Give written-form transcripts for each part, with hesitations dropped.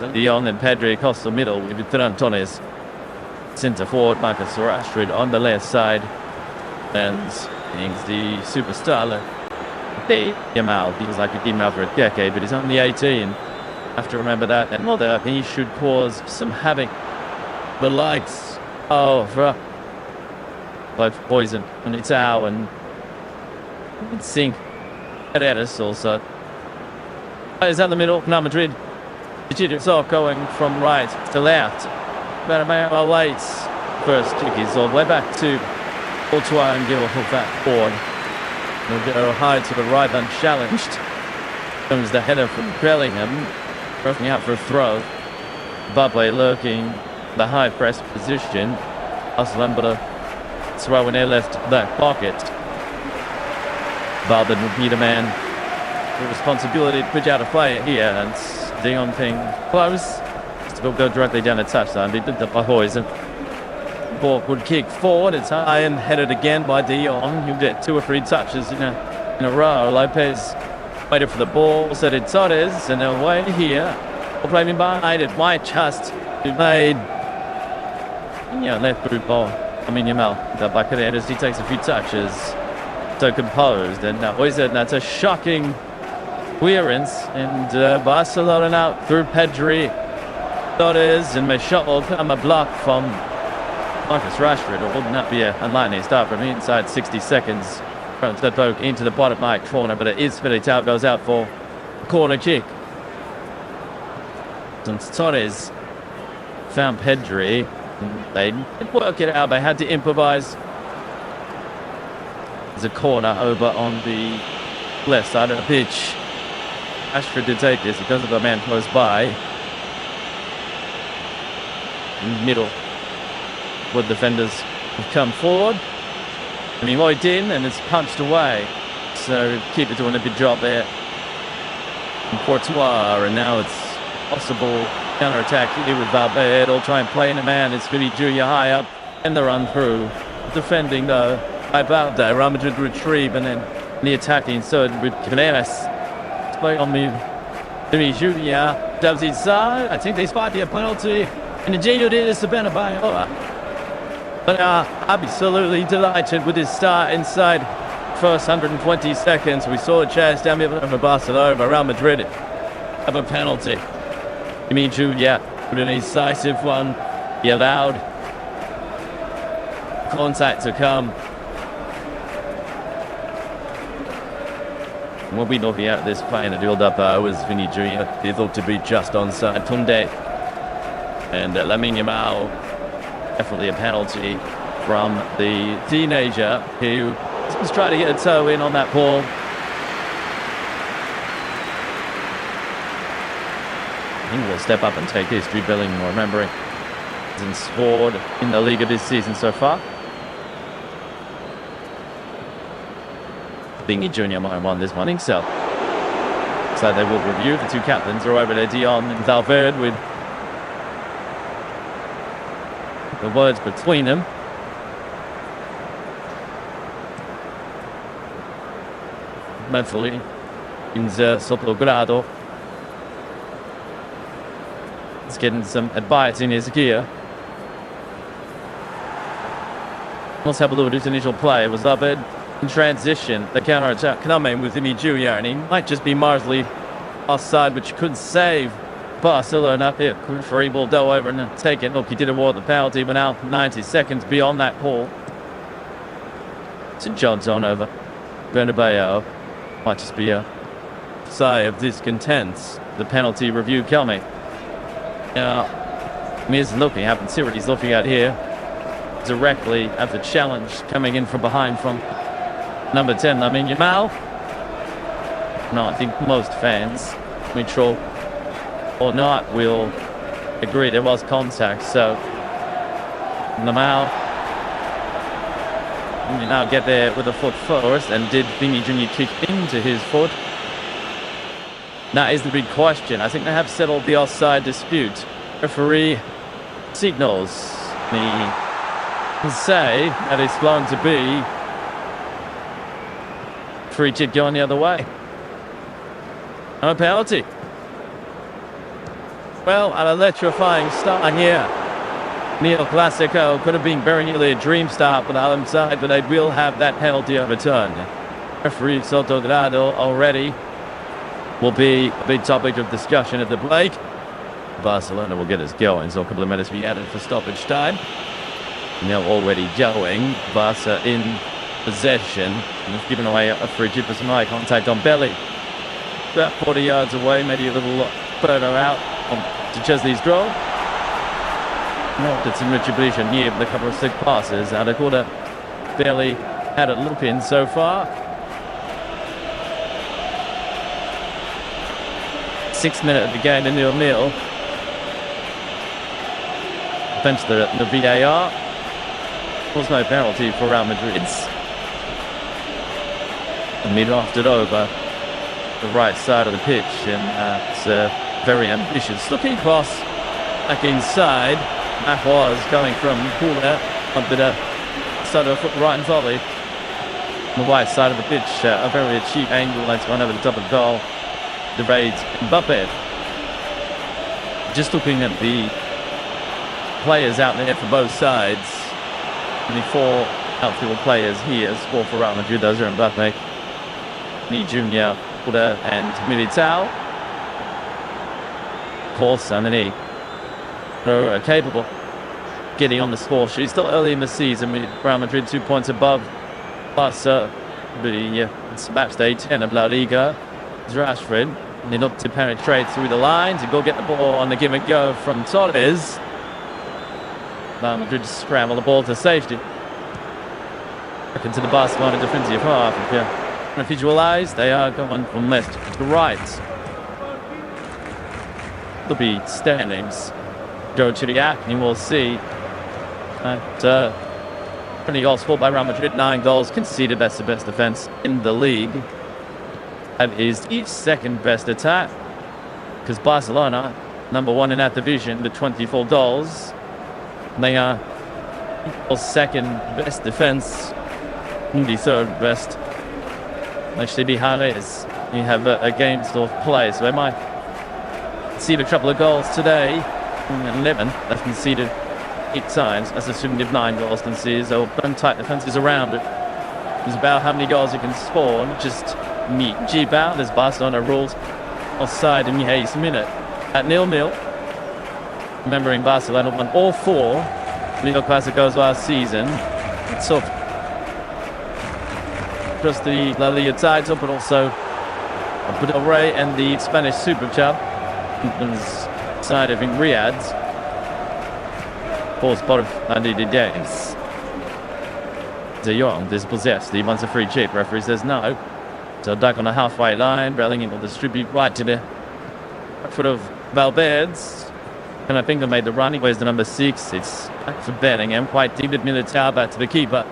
De Jong and Pedri across the middle with Ferran Torres. Centre forward, Marcus Rashford on the left side. And he's the superstar. Yamal, he was like a team out for a decade, but he's only 18. Have to remember that. And well, he should cause some havoc. The lights. Oh, for both Poison and it's out and Sink at Edis also. Is that the middle? No, Madrid. It's going from right to left. But Mayo waits. First kick is all the way back to Courtois and give a hook that forward. They'll hide to the right unchallenged. Comes the header from Bellingham. Roughing out for a throw. Mbappe lurking the high press position. Aslan but a throw in their left back pocket. Barden will be the man. The responsibility to push out a player here, and De Jong thing close. Will go directly down the touchline. They did the Poison. Ball would kick forward. It's high and headed again by De Jong. He'll get 2 or 3 touches in a row. Lopez waited for the ball, set it Torres, and they'll wait here. Ball playing behind it. Might just be made. Left boot ball. Yamal. The back of the head as he takes a few touches. So composed, and that's a shocking clearance, and Barcelona now through Pedri, Torres, and Michel will come a block from Marcus Rashford. It would not be a lightning start from inside 60 seconds. From that poke into the bottom right corner, but it is Militao goes out for a corner kick. Since Torres found Pedri, they didn't work it out. They had to improvise. There's a corner over on the left side of the pitch. Rashford did take this because of the man close by. In the middle, where defenders have come forward. Moyed in and it's punched away. So keeper doing a good job there. And Courtois, and now it's possible counter-attack here with Valverde. They'll try and play in a man. It's Vinny Jr. high up and the run through. Defending though by Valverde. Real Madrid retrieve and then the attacking third with Culers. Play on the Vinny Jr. does his side. I think they spot the penalty. And the Gino did is the Benabayo. But absolutely delighted with his start inside first 120 seconds. We saw a chance down here for Barcelona, but Real Madrid have a penalty. Vinny Jr. with an incisive one. He allowed contact to come. What we looking at this play in the build-up was Vinny Jr. He thought to be just onside. Tunde and Lamine Yamal. Definitely a penalty from the teenager who was trying to get a toe in on that ball. He will step up and take this. Jude Bellingham, remembering, hasn't scored in the Liga this season so far. Vinny Jr. might have won this one himself. So they will review. The two captains are over there, De Jong and Valverde, with the words between them. Mentally, in Sotogrado. He's getting some advice in his gear. Let's have a look at his initial play. It was up in transition. The counter attack coming with Vinny Jr. and he might just be marginally offside, which could save Barcelona. Here, free ball go over and take it. Look, he did award the penalty, but now 90 seconds beyond that ball. St. John's on over. Bernabeu might just be a sigh of discontent. The penalty review coming. Now, Miz looking, haven't seen what he's looking at here. Directly at the challenge coming in from behind from number 10, Lamine Yamal. No, I think most fans, neutral or not, will agree there was contact. So Yamal now get there with a foot first, and did Vinny Jr. kick into his foot? That is the big question. I think they have settled the offside dispute. Referee signals the say that it's going to be free kick going the other way. No penalty. Well, an electrifying start here. ElClasico could have been very nearly a dream start for the home side, but they will have that penalty overturned. Referee Soto Grado already will be a big topic of discussion at the break. Barcelona will get us going, so a couple of minutes be added for stoppage time. Now already going, Barca in possession, and has given away a free kick for some eye contact on Belly. About 40 yards away, maybe a little further out to Chesley's goal. Did some retribution here with a couple of slick passes. Out of quarter, barely had it look in so far. 6 minutes of the game, 0-0. Bench the VAR. There was no penalty for RealMadrid. And we drafted over the right side of the pitch, and it's a very ambitious looking cross back inside. That was going from Culers up to the side of the foot right and volley. On the right side of the pitch, a very cheap angle. That's one over the top of the goal. The raid Mbappe. Just looking at the players out there for both sides. Only 4 outfield players here score for Real Madrid. Those are Mbappe, Ni Junior, Culers, and Militao. Of course, underneath. Are capable getting on the score sheet. Still early in the season with Real Madrid 2 points above Barca. It's match day 10 of La Liga. It's Rashford. They look to penetrate through the lines and go get the ball on the give and go from Torres. Real Madrid scramble the ball to safety. Back into the Barcelona defensive half. If you visualize, they are going from left to right. There'll be standings. Go to the act and we'll see that 20 goals scored by Real Madrid, 9 goals conceded. That's the best defense in the league. That is each second best attack, because Barcelona, number 1 in that division with 24 goals. They are second best defense, the third best. Actually, Bihares, you have a game still to play, so they might see a couple of goals today. 11, that's conceded 8 times. That's assuming you have 9 goals conceded, so tight defenses around it. It's about how many goals you can score, and just meet G-bound as Barcelona rules offside in the 8th minute. At 0-0, remembering Barcelona won all 4 ElClasicos last season. So just the La Liga title, but also Del Rey and the Spanish Super Cup. Side of in Riyadh for spot of under the games. De Jong is possessed. He wants a free kick. Referee says no. So back on the halfway line. Bellingham will distribute right to the foot of Valverde's. And I think they made the run. He wears the number 6. It's back for Bellingham. Quite deep at Militao, back to the keeper.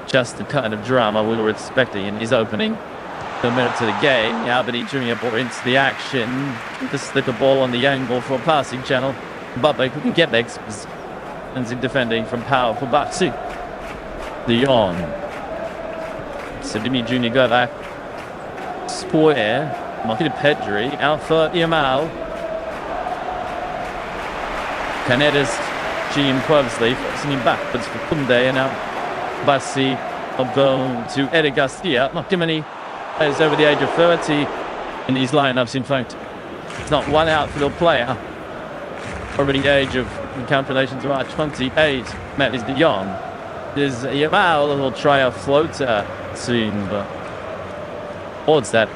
Just the kind of drama we were expecting in his opening. A minute to the game. Albany Junior ball into the action. Just slip a ball on the angle for a passing channel. Mbappe couldn't get there. Ends in defending from power for Baxi. De Jong. Albany Junior go back. Square. Marquis Pedri. Alpha Yamal. Canedas. Jean Quersley forcing him backwards for Kunde. And now Baxi will go to Eder Garcia. Not too many players over the age of 30 in these lineups. In fact, it's not one outfield player over the age of, in calculations, about 28. That is De Jong. There's Yamal, a little try a floater soon, but towards that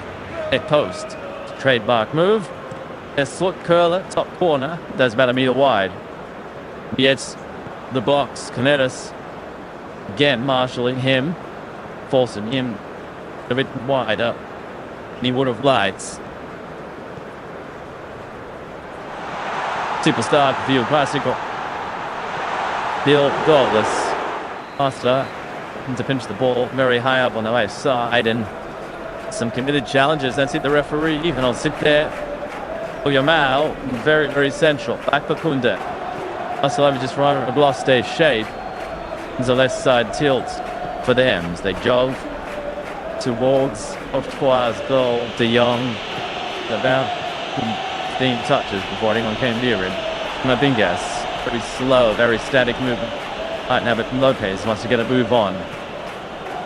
post. Trademark move. A foot curler, top corner, that's about a meter wide. He hits the box. Canedas again marshalling him, forcing him a bit wider than he would have liked. Superstar for ElClasico. Still goalless. Master to pinch the ball very high up on the left side, and some committed challenges. That's it, the referee even will sit there. Yamal, very, very central. Back for Kunde. Barcelona just right lost their shape. There's a left side tilt for them as they jog towards Octroy's goal. De Jong about 15 touches before anyone came near him. Mabingas, very slow, very static movement. Right now, but Lopez wants to get a move on.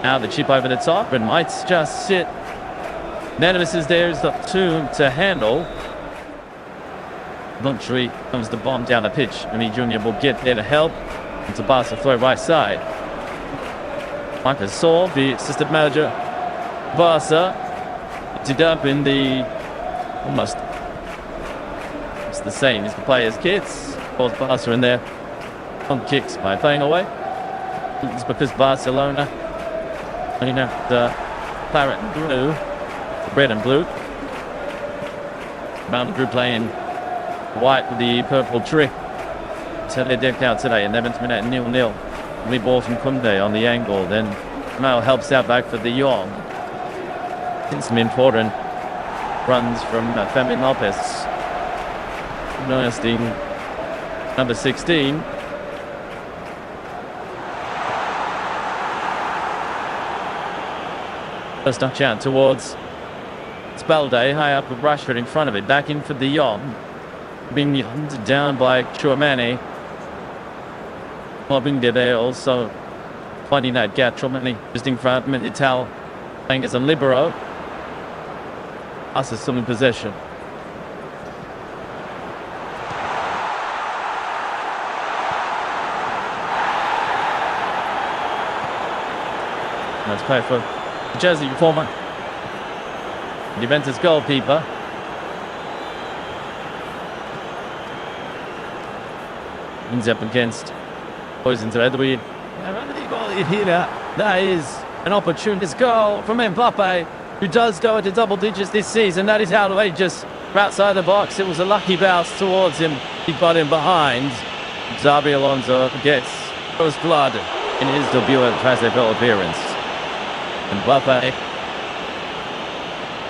Now the chip over the top, and might just sit. Nenesis is there, is the two to handle. Luntry comes the bomb down the pitch. Mimi Jr. will get there to help. Into Barca throw right side. Marcus Saul, the assistant manager. Barca. It's up in the almost. It's the same as the players' kits. Calls Barca in there. On kicks by playing away. It's because Barcelona. You know, the claret and blue, the red and blue. Madrid playing white with the purple trick. So they're decked out today. 11th minute, 0-0. Lead ball from Kunde on the angle. Then Mal helps out back for the Young. In some important runs from Fermin Lopez. Noticing number 16. First up chant towards Spalday, high up with Rashford in front of it. Back in for the Young. Being hunted down by Chouamani. Mobbing there also finding that gap. Chouamani just in front. Milital playing as a libero. Us is still in possession. Let's play for Jersey former Juventus goalkeeper. Ends up against Poison to Edwin. That is an opportunist goal from Mbappe, who does go into double digits this season. That is how they just outside the box. It was a lucky bounce towards him. He got him behind. Xabi Alonso gets first blood in his debut at Clasico appearance. Mbappe.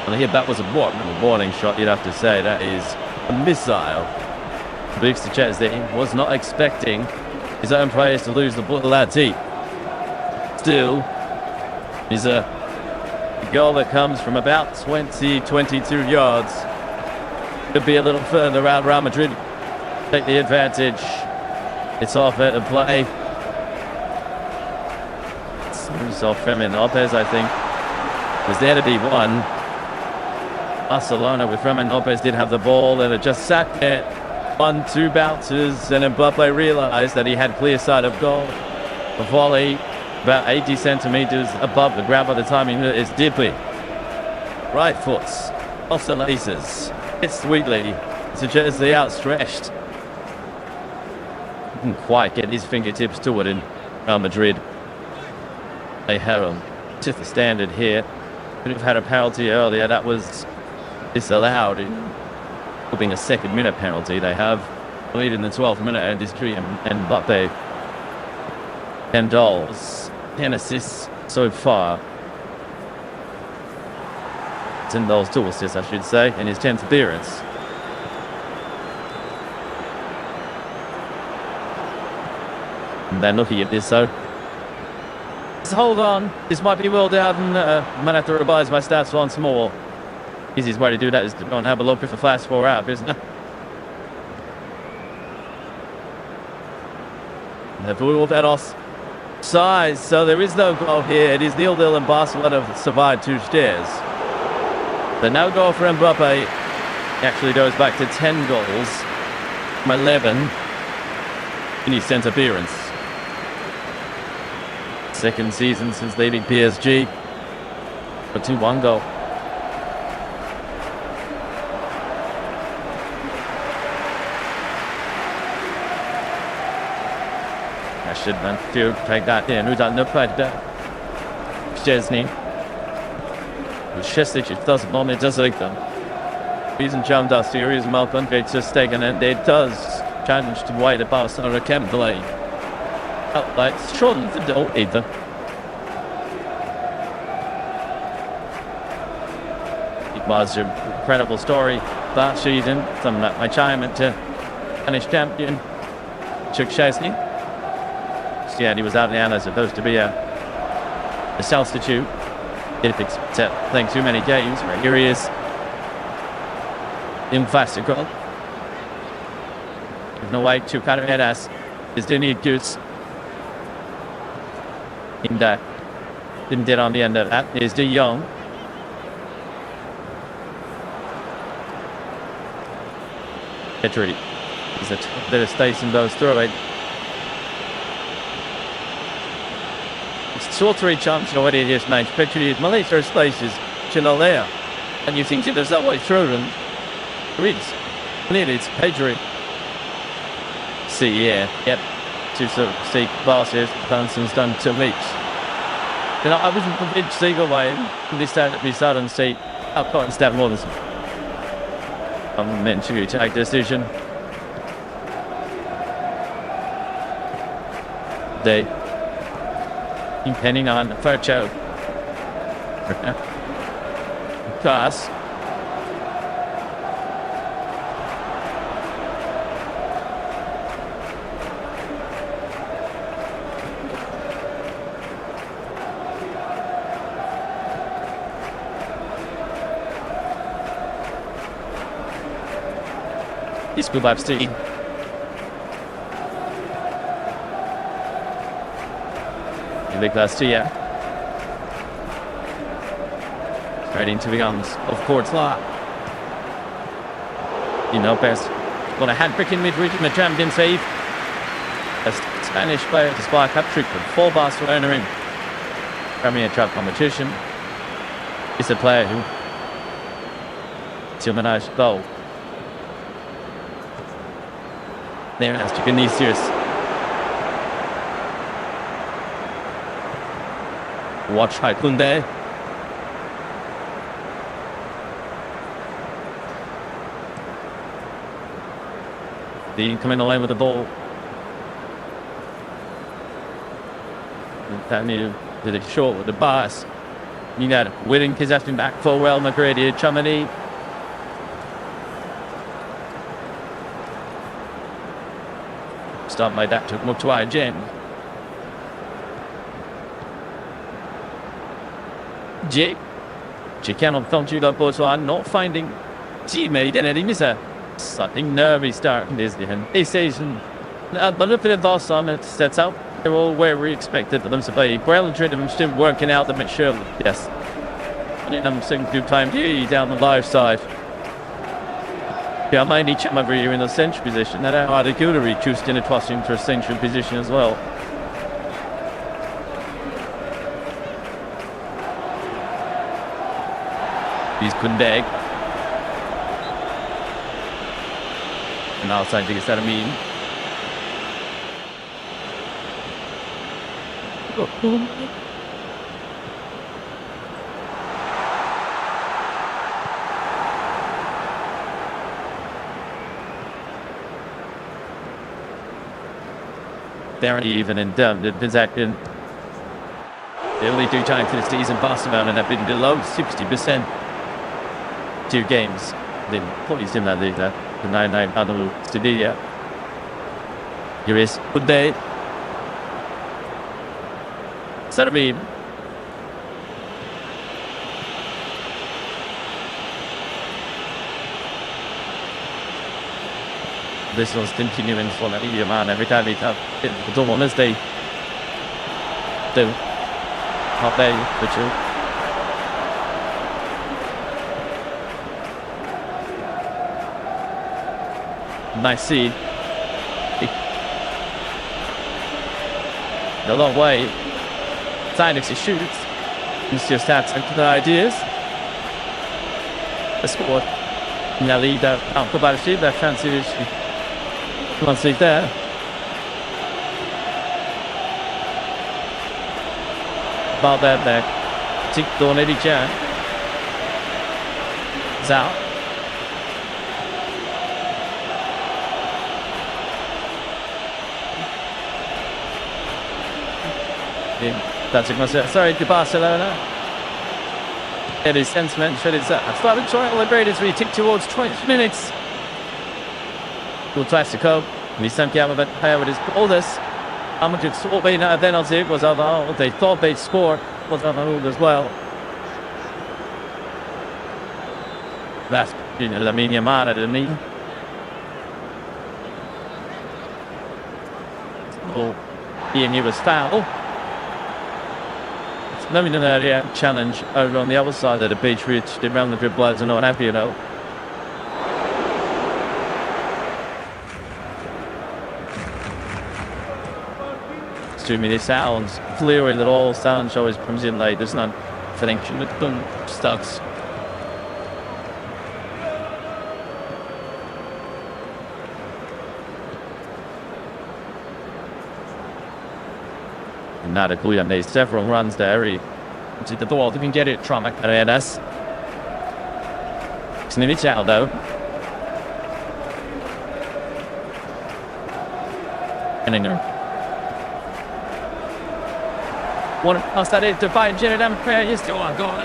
Well, that was a warning shot, you'd have to say. That is a missile. Beefs to chest that he was not expecting his own players to lose the ball that deep. Still, is a goal that comes from about 22 yards. Could be a little further out. Real Madrid take the advantage. It's off at a play. It's off Fermin Lopez, I think. Was there to be one. Barcelona with Fermin Lopez did have the ball, and it just sat there. 1-2 bounces, and Mbappe realised that he had clear sight of goal. The volley about 80 centimetres above the ground by the time it's deeply. Right foot, off the laces. It's sweetly. Suggests the outstretched. Didn't quite get his fingertips to it in Real Madrid. They have to the standard here. Could have had a penalty earlier. That was disallowed. Being a second minute penalty. They have lead in the 12th minute and history, and Mbappe 10 goals, 10 assists so far. 10 goals, 2 assists I should say, in his 10th appearance. And then looking at this, so hold on, this might be well down. I might have to revise my stats once more. Easiest way to do that is to go and have a look if the flash 4 out, isn't it? Never that offside, so there is no goal here. It is 0-0 and Barcelona have survived 2 shares. The no goal for Mbappe actually goes back to 10 goals from 11 in his 10th appearance. Second season since leaving PSG. A 2-1 goal. Shouldn't to take that in. Who's on the plate there? Szczesny. Szczesny doesn't want it, does like them. He's in John Dusty, he's Malcolm. It's just taken it. It does challenge to wait the Barcelona can play. Outlets, shorten the door either. It was an incredible story last season. Something like my chime to Spanish champion Chuck Szczesny. Yeah, he was out now as supposed to be a substitute. Didn't expect playing too many games, but here he is. im Clasico. No way to Carreras is doing it good. In that, didn't get on the end of that is De Jong. Madrid is a bit of space in those throw it. It's two or three chances already this match. Madrid, Malaysia's spaces, Chinalea. And you think there's that way through them. It's clearly it's Madrid. See, yeah, yep. To sort of see Barca's Hanson's done 2 weeks. You know, I wasn't convinced either way. We started and see how close that was. I'm meant to take decision. They depending on the first show. Pass. He's good by Steve. LigaSpanyol. Straight into the arms of Courtois. You know best. Got a hat-trick in Madrid and a champion save. A Spanish player to spark hat-trick for Barcelona in Premier Cup competition. It's a player who managed goal. There has to Vinicius. Watch Haikunde. The coming away with the ball. That new did it short with the pass. You got Whitting has been back for RealMadrid here. Chumani. Start by that took Mutwai Jen. Cannot control the ball, not finding teammate and he misses something nervy start this season. But if it was on it sets out, they're all where we expected them to be. RealMadrid are still working out the mature. Yes. And I'm seeing good time here down the live side. Yeah, I might need Madrid in a central position. That are the Culers choosing to toss into a central position as well. He's Kundag. And outside to get that mean. They're even in the possession. The only 2 times this season Barcelona have been below 60%. 2 games. Then points in LaLiga. The 9-9 Adolu Sevilla. Here is good day. Serbi. This was continuing for LaLiga, man. Every time he have it, don't want to stay. Do. Not there, but you. Nice seed. The long way. Sinex shoots. Mr. Stats into the ideas. The score. LaLiga. Barcelona. That fancy. One seat there. About that back. Tick on Eddie Chan. Zhao. That's it. Sorry to Barcelona. It is sentiment. Should it's that. Started trying to break as we tick towards 20 minutes. Good Clasico. And he's sent out with his oldest. How much it's all been a penalty was over. They thought they'd score was overruled as well. That's Lamine Yamal, didn't he? Oh, he was foul. It's not an earlier challenge over on the other side of the beach, which the Real Madrid players are not happy, you know. It's 2 minutes out, and clearly that all Sancho always comes in late. There's no connection with them. Stucks. Nada Culers needs several runs there. He did the ball, they can get it, try Carreras. It's nearly out though. One pass that is to find Sheringham. You still want to go on.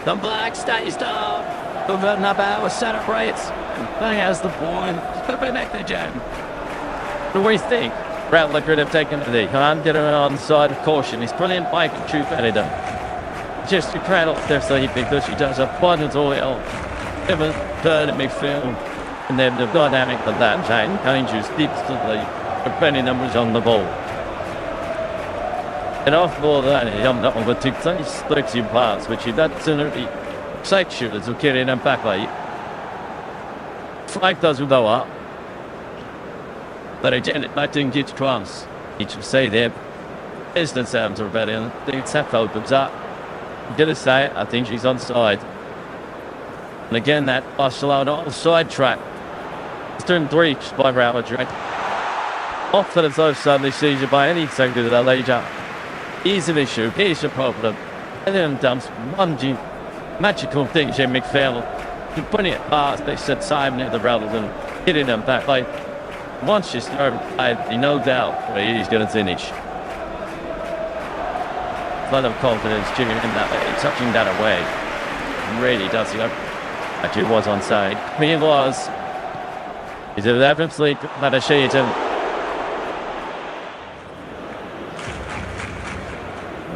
The black stays down. Over Nabao celebrates. Bang has the ball. Connect the jam. What do we think? Real Madrid have taken the lead. Can't get on the side of caution. He's brilliant by true Benedum. Just to cradle there so because he does a abundant oil. Ever third at midfield. And then the dynamic of that changes instantly. Preventing numbers on the ball. And after all that, I'm not going to take strikes in parts, which is absolutely side shooters who carry them back like Flag does go up. But again, I think it's chance. You should say there. Instant sounds are better. I think Seth opens up. I'm going to say it. I think she's onside. And again, that Barcelona offside track. It's turned 3 by Real Madrid. Often it's so suddenly seizure by any second of the Laliga. Here's an issue. Here's a problem. And then dumps one magical thing in midfield. You're putting it past. They said time near the rather than hitting them back like. Once you start, no doubt he's going to finish. A lot of confidence, Jimmy, in that touching that away. Really does. Actually, was onside. He was. He's 11th league. Not a shade him.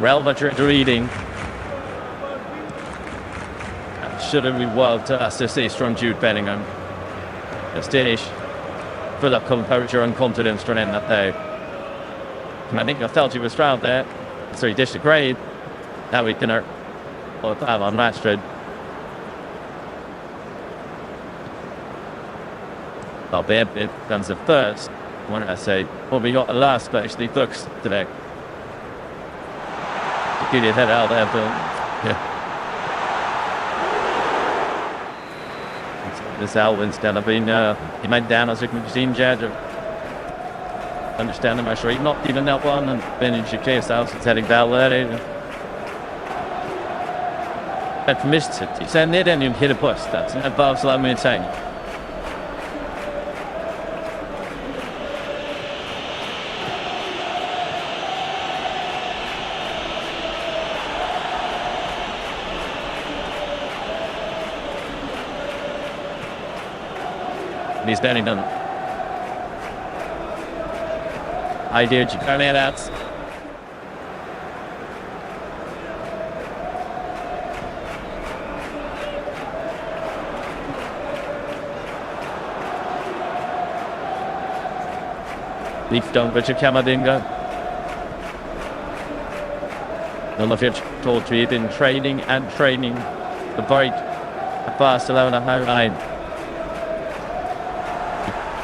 Real Madrid reading. Should have been well to assist from Jude Bellingham. Just finish. Full of composure and confidence to end that day. And I think I felt he was fouled there. So he disagreed. Now we can time on Madrid. Well, it comes the first. What did I say? Well, we got the last specially books today. To get your head out there, Bill. Yeah. This Alvin's kind of been he went down as a machine judge. Understand him, I'm sure he's not even that one, and then in Shakir's house it's heading down there. But missed it. He said they didn't even hit a bus. That's a Barcelona saying. He's very done. Idea de Carreras. Leaf down with Camavinga. Milovic told to it in training the break at Barcelona home.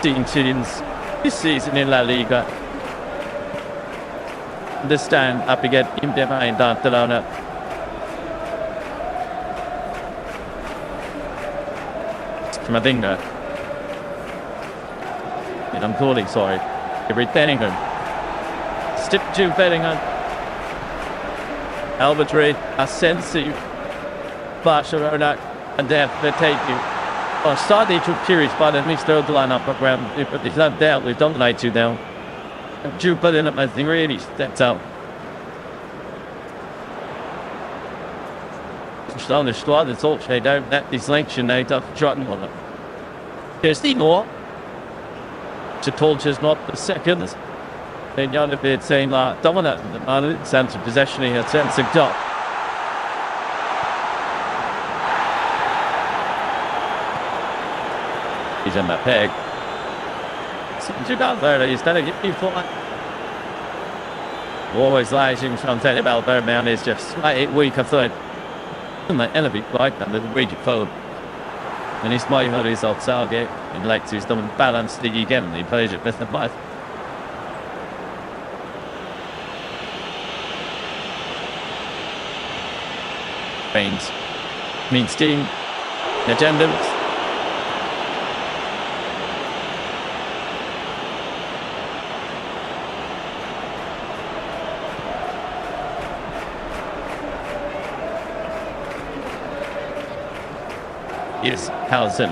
15 teams this season in La Liga. This time up again in behind Barcelona. Camavinga. And I'm calling, sorry. Bellingham. Step to Bellingham. Madrid, Asensio, Barcelona, and then they take you. Well, starting to curious by the mixed third lineup program, but it's not doubt we've done tonight 2 now. Jude Bellingham, I think, really stepped out. On the squad, it's all they don't let this selection they don't trotting on it. There's the more. To Culers not the second. Then the other bit saying like dominant the sense of possession here, sense of dot. He's in that peg. You got there, he's done it before. Always lighting from Valverde man is just slightly weaker foot. And the enemy like that little rigid foot. And he's my hurries off target. He'd like to stop and balance the again. He plays it with the five. Brains. Means team. Attendance. Yes, Howson.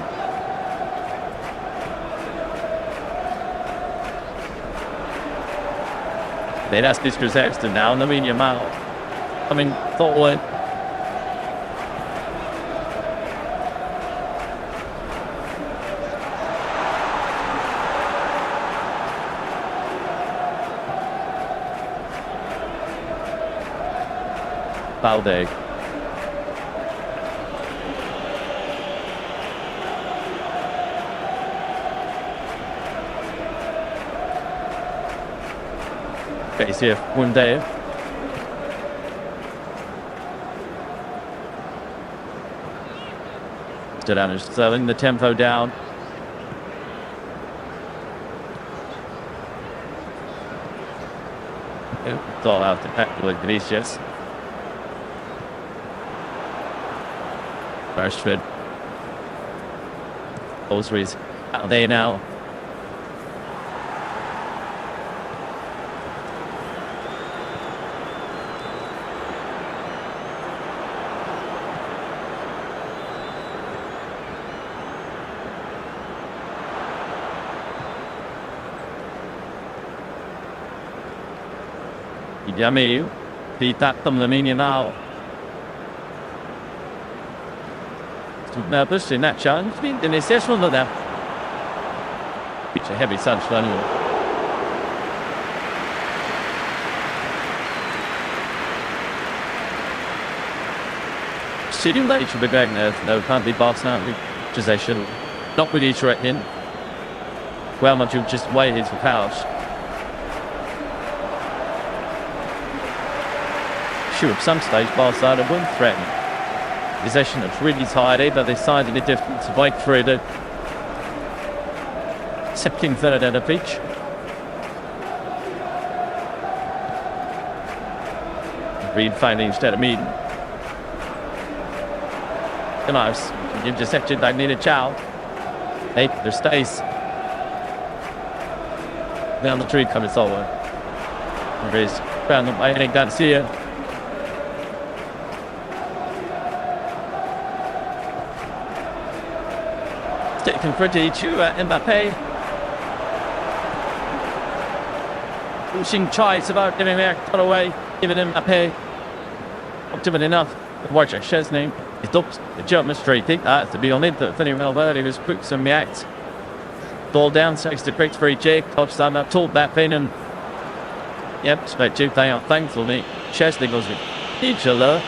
That's disrespect now. I mean, your mouth. I mean, forward. Balde. Base here, one day. Stood down, slowing the tempo down. It's all out to pack with Vinicius. Rashford. Osri's out there now. Yummy. Thì tắt tâm là mình nào. Now this in that challenge, in this session of them. It's a heavy sunshine. Sitting late should be going there. No, can't be Barcelona possession. Not really threatening. Well, much you just waited for powers. Sure, at some stage Barcelona weren't threatening. Possession is really tidy, but they decided it different to break through the second third at a pitch. Reed finally instead of Mead. Nice. Intercepted, they need a chow. Hey, there stays. Down the tree coming forward. There is. Found them by Eric Garcia. Taken for to Mbappe. Pushing choice about giving back, cut away, giving Mbappe. Up to it enough. Watch Chesney. He's up the German straight kick. To be on it, the Finny Valverde was quick to react. Ball down, takes the great free kick. Touchdown, that told that pin and yep, straight to they are thankfully. Chesney goes with each other.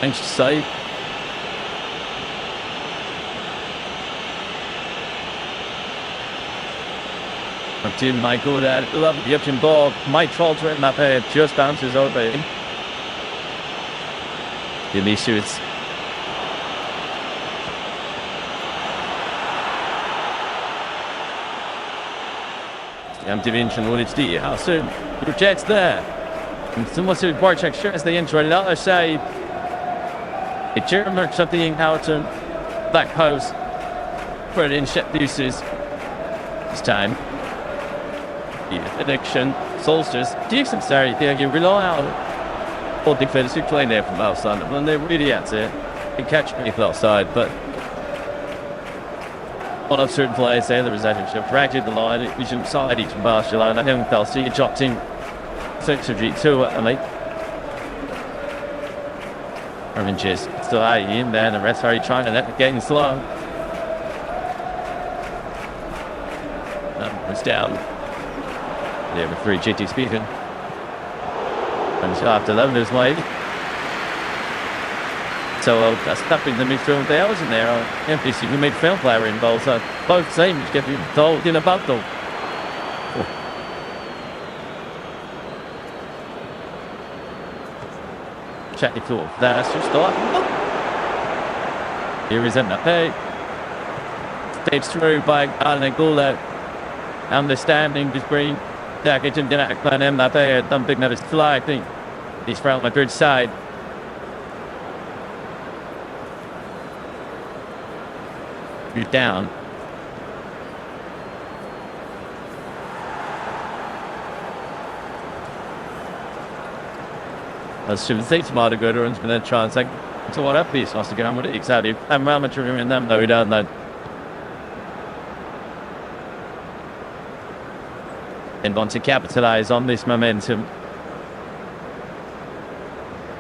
Thanks to save. Team Michael that love the option ball. Might falter it, Mbappe just bounces over him. He shoots. The intervention will it's the how soon rejects there. And someone to Barchek shares the intro on the other side. A German something Houghton. Black post. For the inset uses. This time. Addiction, Solstice, decent sorry, you rely on all defenders who play there from outside, and they're really at it. They catch people outside, but one of certain players there, there is actually fractured the line, which inside each Barcelona. I think they'll see a drop team 6 of G2 and they Oranges still out in there, and the rest are trying to let it getting slow. It's down. Yeah, with 3 GT speaking. And after 11 is late. So stuck in the midfield there, wasn't there? FCB midfield player involved, so both teams get involved in a battle. Check it off. That's just starting. Here is Mbappe. Steps through by Culers. Understanding between Dakic and Mbappe. Don't think that is flying. He's from Madrid side. He's down. As soon as they smart to go to and going to try and say, so what up piece wants to get on with it exactly. I'm Real Madrid in them, though we don't know. And want to capitalise on this momentum.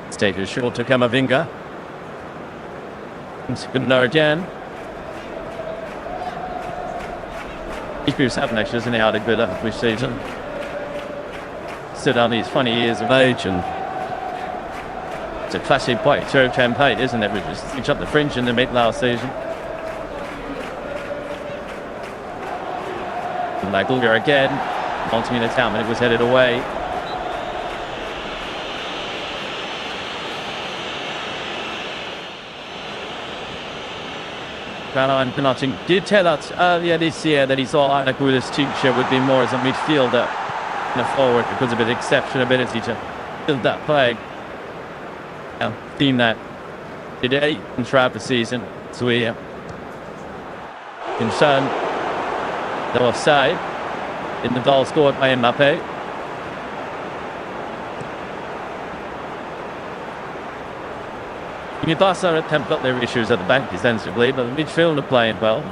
Stage is short to Camavinga. It's good to again. He's having actually, isn't he, had a good up this season. Stood on these 20 years of age, and it's a classic white throw campaign, isn't it? We just reached up the fringe in the mid last season. Like Culers again, wanting the town, and it was headed away. Caroline Penalty did tell us earlier this year that he thought Culers' future would be more as a midfielder than a forward because of his exceptional ability to build that play. I've seen that today and throughout the season. So we concerned the offside in the goal scored by Mbappe. Barcelona have got their issues at the back defensively, but the midfield are playing well.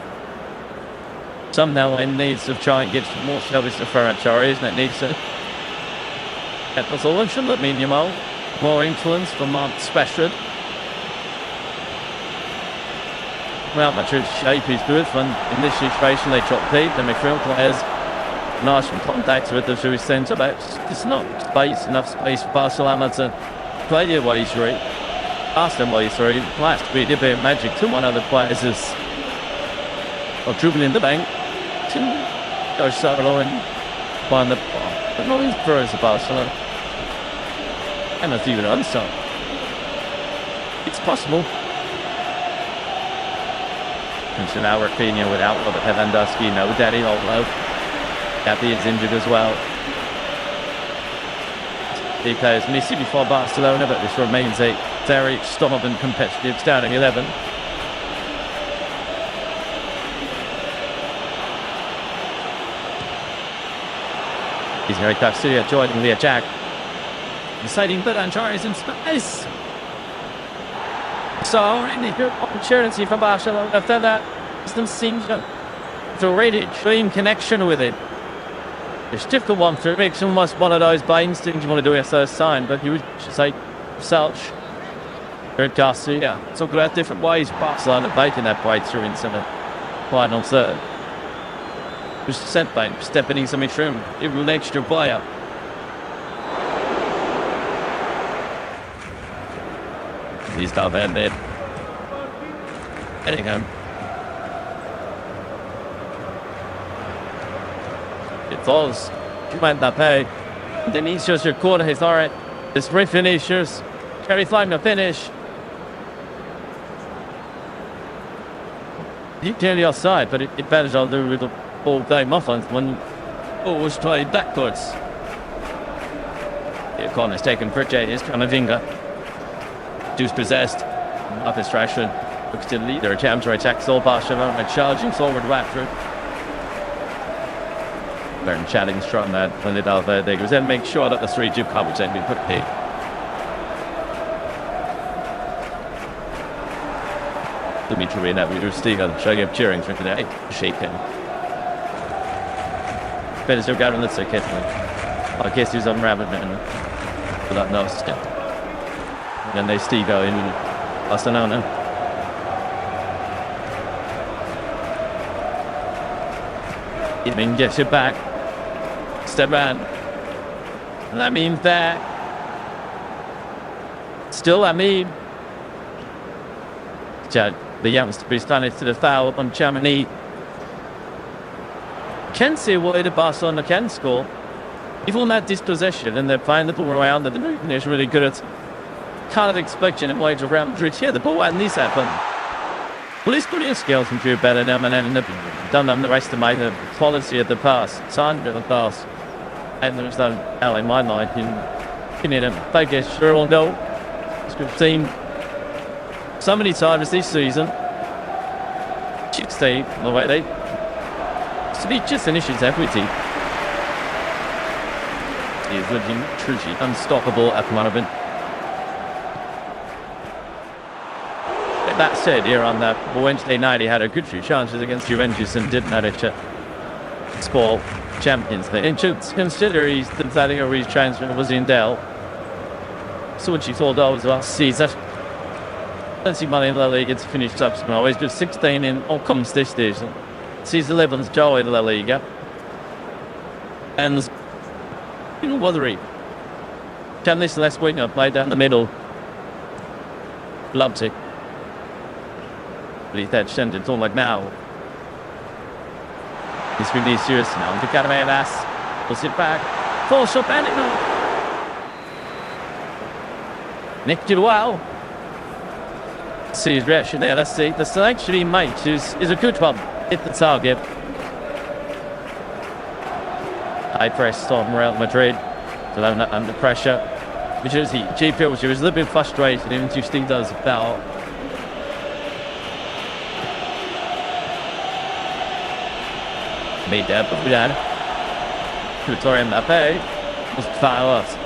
Some now needs to try and get some more service to Ferrari, isn't it? Needs to get the solution that mean more influence from Rashford. Well, Madrid's shape is good. When in this situation they chop deep, the midfield players nice contact with the through his centre backs. It's not enough space for Barcelona to play their way through. Ask them way through. Last week, a bit of magic to one of the players is dribbling the bank to go solo and find the ball. But not his throws to Barcelona. And that's even unsung. It's possible. And so now Rafinha without Robert Lewandowski, no Daddy Altlo. Gabi is injured as well. He plays Messi before Barcelona, but this remains a very strong and competitive starting 11. He's very tough to joining the attack. Deciding that Anjar is in space. So, any good opportunity for Barcelona after that. Doesn't seem to already dream connection with it. It's difficult one through. It makes almost one of those by instinct you want to do a first sign, but he would say Selch. Garcia. So good at different ways. Barcelona making that breakthrough into the final third. Just sent back, stepping in some midfield, even an extra player. He's down there. Heading home. It falls. Mbappe. Vinicius, your corner is alright. It's with Vinicius. Very fine to finish. He clearly offside, but it betters I'll do with the ball game offense when the ball was played backwards. The corner is taken for Jay. Is Camavinga. Deuce possessed. Up his Rashford. Looks to lead their attempts to attack Sol Barcelona, charging forward Rashford. Very challenge from that when it out there. They goes then make sure that the 3-2 coverage ain't been put here. Dimitri and Abu Stiga showing up cheering for today. Shaking. Better still got on the second one. I guess he's on Rabbit without no step. And then they Stigo in Barcelona. Even gets it back. Step around. Lamine back. Still Lamine. The youngster be standing to the foul on Chamonix. Can see why the Barcelona can score. Even that dispossession and they're playing the ball around, and the movement is really good at kind of expecting it ways around Madrid. Yeah, the ball hadn't this happen. Well, he's putting his skills and do better now, and don't underestimate the quality of the pass, time of the pass. And there's no L in my mind in it. They get sure or no. It's a good team. So many times this season, 16, the way they just finishes everything. He is looking truly unstoppable at the moment. That said, here on that Wednesday night, he had a good few chances against Juventus and didn't manage to score Champions League. And to consider the Laliga transfer was in Dell. So what you thought of as well, Caesar. Let's see money in La Liga to finish up tomorrow. He's just 16 in all comes this season. Sees 11's Joe in La Liga. And you know what can this last week I played down the middle. Loves it. But he's that sentence all like now. He's really serious now. The Caramelas will sit back. Force up anyone. Nick did well. See his reaction there. Let's see. The selection he makes is a good one. Hit the target. High press on Real Madrid. Barcelona under pressure. Which is he feels he was a little bit frustrated. Even if he does a foul. Made that, but we had Victoria Mbappe was foul us.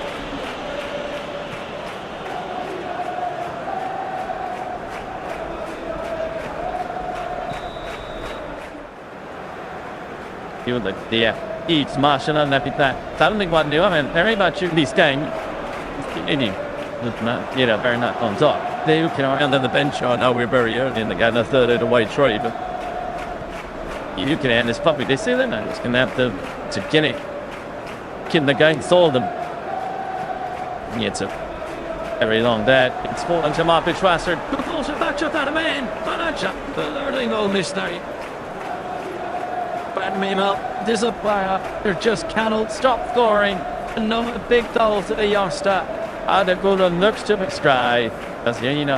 He would like the eats Martian and everything. I don't think what to do. I mean, very much in this game. Very not on top. They can around on the bench. I know we're very early in the game, a third of the way through, but you can end this puppy. They see them and it's going to have to get it. Get the game, solve them. It's a very long that. It's falling to Marcus Rashford. Good ball to back shot out of man. The early goal mystery. Bad meme up. Disappointed. They just cannot stop scoring. And no big goal to the youngster. Adegola looks to the sky. As you know,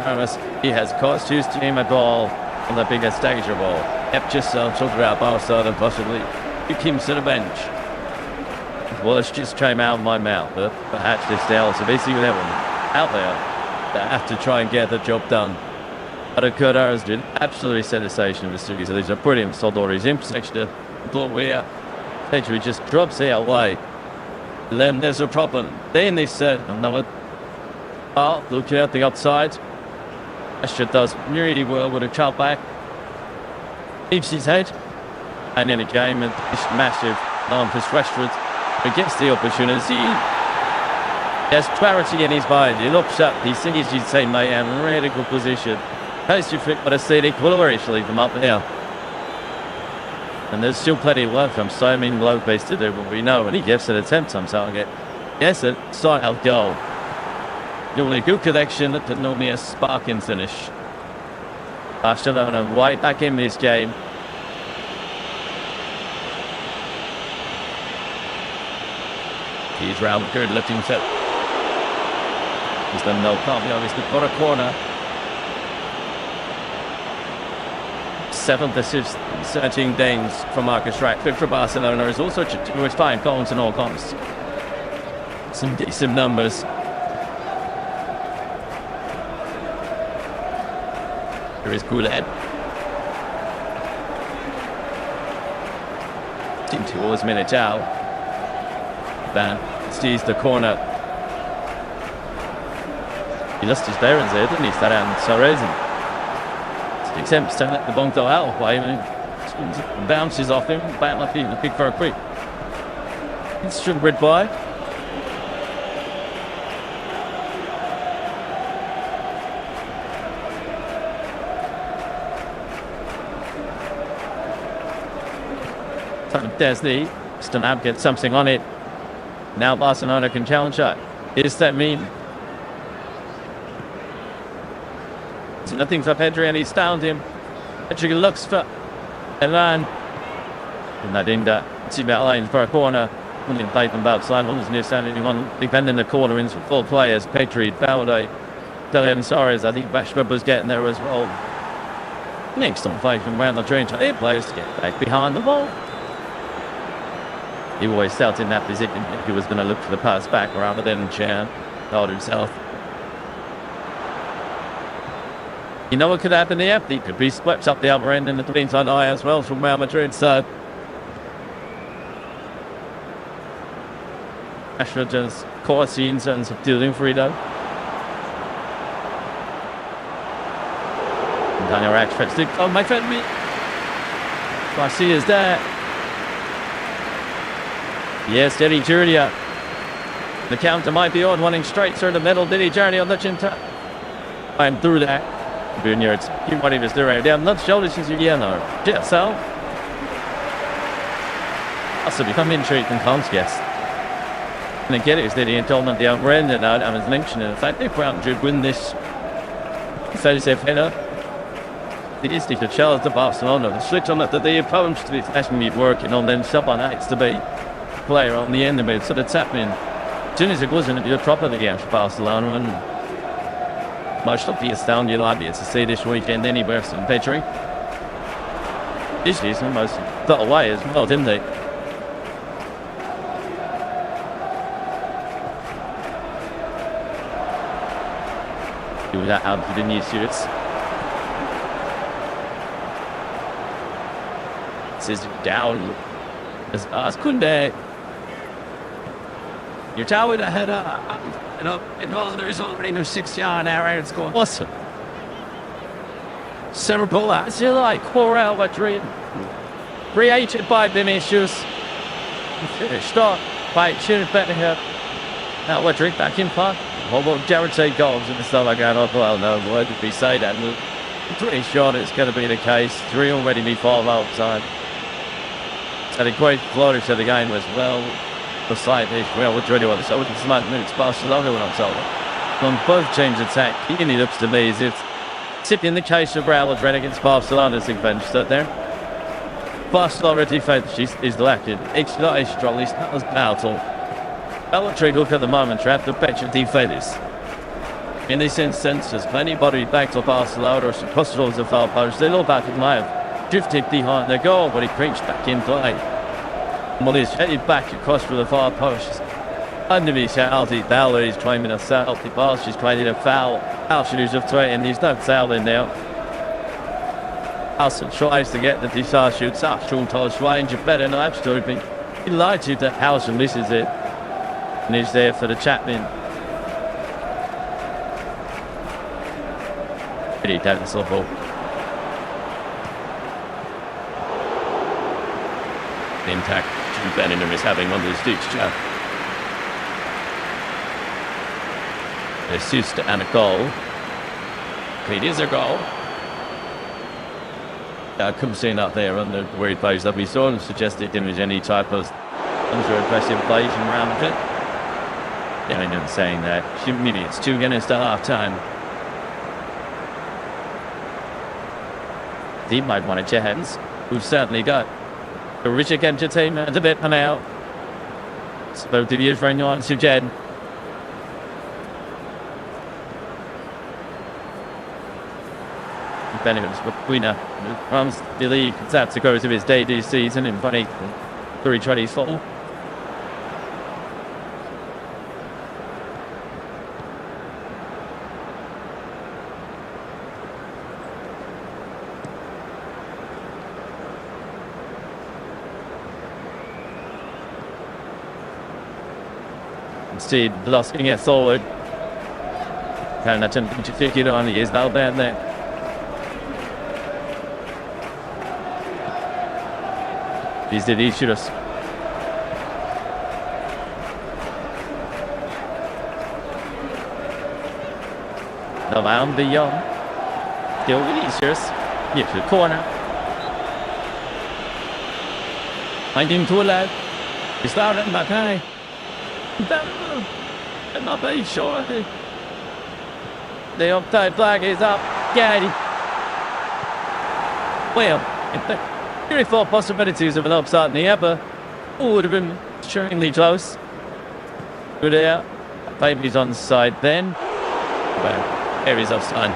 he has cost his team a ball on the biggest stage of all. Kept yourself to grab Barca and possibly you came to the bench. Well, it's just came out of my mouth, but perhaps this Dell, so basically everyone out there that have to try and get the job done. But a good hours did absolutely sensation of the series. So these are brilliant Soldori's intersection, but we're essentially just drops it away. Then there's a problem. Then they said, another. Oh, looking at the outside. Rashford does really well with a child back. Leaves his head. And in a game, and this massive arm for Rashford gets the opportunity. He has clarity in his mind. He looks up. He sees his teammate in a really good position. Has to flick, but a CD Culers to leave them up there. And there's still plenty of work from so many low base to do, but we know when he gets an attempt on target. Yes, it side out goal. Normally a good connection, but normally a sparking finish. Barcelona right back in this game. He's round good lifting set. He's done no copy, obviously got a corner. 7th assist, 13 games from Marcus Rashford for Barcelona is also with 5 goals in all comps. Some decent numbers. Here is Culers. Team towards Militao. Van sees the corner. He lost his bearings there, didn't he? That and Sarrazin. Attempts to let the ball go out of play and bounces off him. Back left field, looking for a quick. It's red by. Desney, Stonab gets something on it. Now Barcelona can challenge that. Does that mean Nothing for Pedri, and he's downed him. Pedri looks for Elan. And that in that team outlines for a corner. Only played from outside. One was near standing on defending the corner in for 4 players. Pedri, Balde, Delian Suarez. I think Bashford was getting there as well. Next on fight from around the train to 8 players to get back behind the ball. He always felt in that position if he was going to look for the pass back rather than hold himself. You know what could happen here? He could be swept up the upper end in the inside eye as well from Real Madrid. So Rashford just caught in terms of dealing freedom. Daniel Rashford still, oh my friend, me. Garcia's there. Yes, Diddy Jurdia. The counter might be on, running straight through the middle. Diddy Jurdia on the chin tap. I'm through that. Vineyards, what he was doing down, not shoulders is yellow. Yeah, so also become intrigued and can't guess. And again, it's that he told them the upper end, and I was mentioning the fact that Brown should win this 30th header. It is to challenge the Barcelona. The switch on it that the opponents to be actually working on them nights to be player on the end of it, so that's happening. As soon as it goes into the proper against Barcelona, and most obvious down you'll be to see this weekend anywhere from Pedri. This is almost got away as well, didn't they? Do that out for the new suits. This is down as Kunde. You're telling the header. It was the result of 6-yard error. It's going awesome. Cerebral, as you like. Real Madrid. Created by Vinicius. Finished off by better here. Now Madrid back in front. What will guarantee goals in the summer going on? Well, no word if we say that. I'm pretty sure it's going to be the case. 3 already before half-time. Had a great flourish of the game as well. Beside this, Real Madrid were so it's smart moves. Barcelona went on top. On both teams' attack, it looks to me as if, except in the case of Real Madrid against Barcelona's bench stood there. Barcelona defense is lacking. It's not as strong, it's not as powerful. Real Madrid look at the moment trapped the bench of defenders. In this instance, there's plenty of body back to Barcelona or some crossroads of far post. They look back in line, drifted behind their goal, but he preached back in play. Well, he's headed back across for the far post. Under his penalty, Bowler is claiming a foul. The pass is claiming a foul. Alshir's of 3, and there's no foul in there. Alson tries to get the Dissar shoots up. Sean Todd's range of better, no, absolutely. He lied to that Alson misses it. And he's there for the Chapman. Pretty dense level. Intact. Bellingham is having one of his dukes chat. Assist and a goal. It is a goal. Comes in up there on the where he plays that we saw and suggested him as any type of under-aggressive plays from around it. Yeah, I'm not saying that. Maybe it's 2 against at half time. He might want to chance. We've certainly got a rich entertainment a bit now. Spoke to the very nice to Jen. Bellingham's winner runs the league. That's the growth of his debut season in 2024. Instead, looking it forward. Can attempt to take it on. He is now down there. These did each shoot us. Around the young. Still Vinicius. Here to the corner. Finding Culers. He's down in back high. I'm not very sure. The upside flag is up. Yeah. Well, if the 34 possibilities of an upside in the upper would have been extremely close. Good air. Baby's on side then. Well, here he's offside.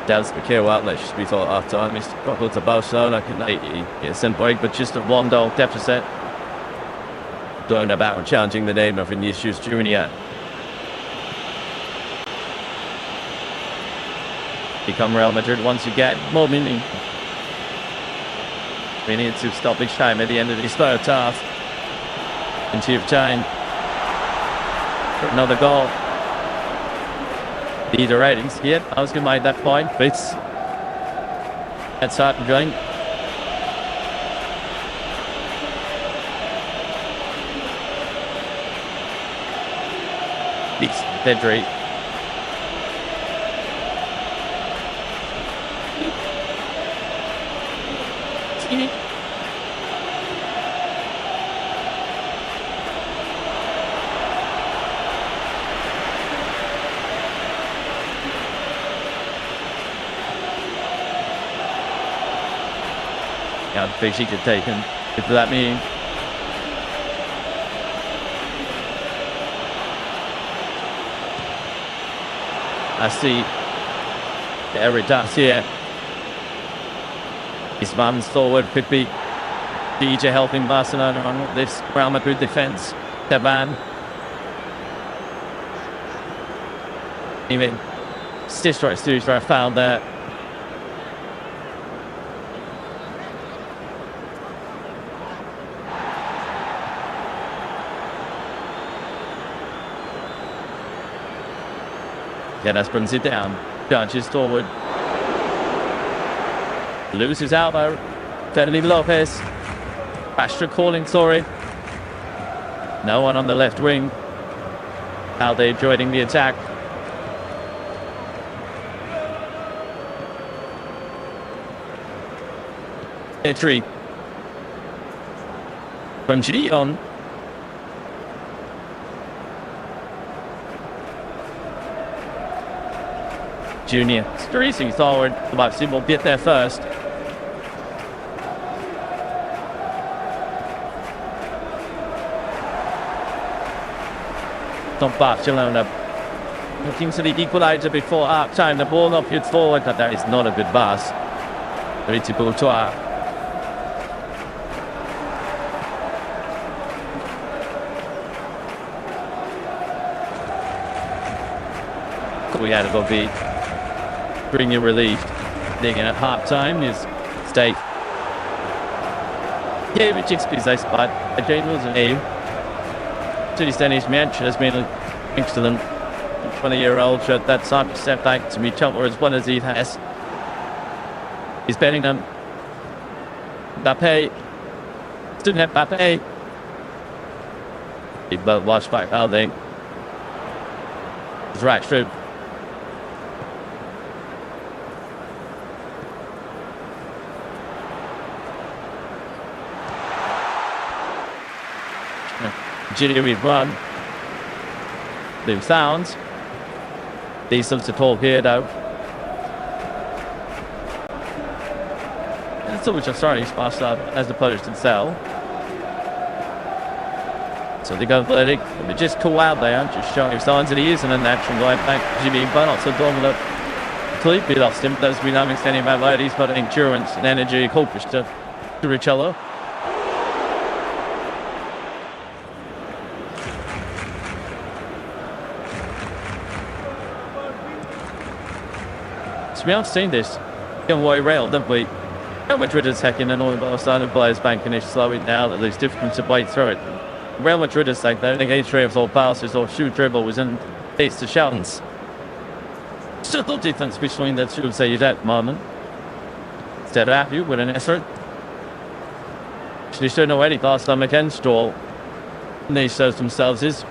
Does Mikhail outlet should be thought half time. He's got to Barcelona. Can they get sent break, but just a 1-goal deficit. Going about and challenging the name of Vinicius Junior. Become Real Madrid once you get more meaning. We need to stoppage time at the end of this third half. Into time for another goal. Leader ratings. Yep, I was going to make that point. But that's hard to join. Pedri. Yeah, the big she could take him. Good for that meeting. I see Eric Dutz here. His man's forward could be DJ helping Barcelona on this Real Madrid defense. Teban. Even stiff strikes through for a foul there. Yeah, that brings it down. Judges forward. Loses out though. Ferdinand Lopez. Astra calling, sorry. No one on the left wing. How they joining the attack. Entry. From Gideon. Junior streaking forward. Leipzig will get there first. From Barcelona. Looking to the equaliser before half time. The ball not hit forward, but that is not a good pass. Very Courtois. We had a be. Bring you relief. Digging at half time is Steve. Yeah, which is nice, but a general is a name. To the Spanish match has been excellent. 20-year-old shot that side to step back to meet up, or as well as he has. He's betting them. Mbappe. Still have Mbappe. He both watched back, I think. It's right through. Jimmy run. Boom sounds. Decent to talk here though. It's always just sorry, Sparsa as opposed to sell. So they go verdict. But just call out there, just showing signs that he is an action going back. Jimmy Bernard so dominant. Completely lost him. Those we know extending about ladies, but endurance and energy accomplished to Richello. We have seen this young way rail, don't we? Real Madrid is hacking and all the Barcelona players banking is slowing down, at least difficult to break through it. Real Madrid is like that, they three of all passes or shoot dribble was in it's to Shelton's. Still no difference between the two, say at the moment. Instead of happy with an effort. Actually showing already Barcelona against all. And they shows themselves is.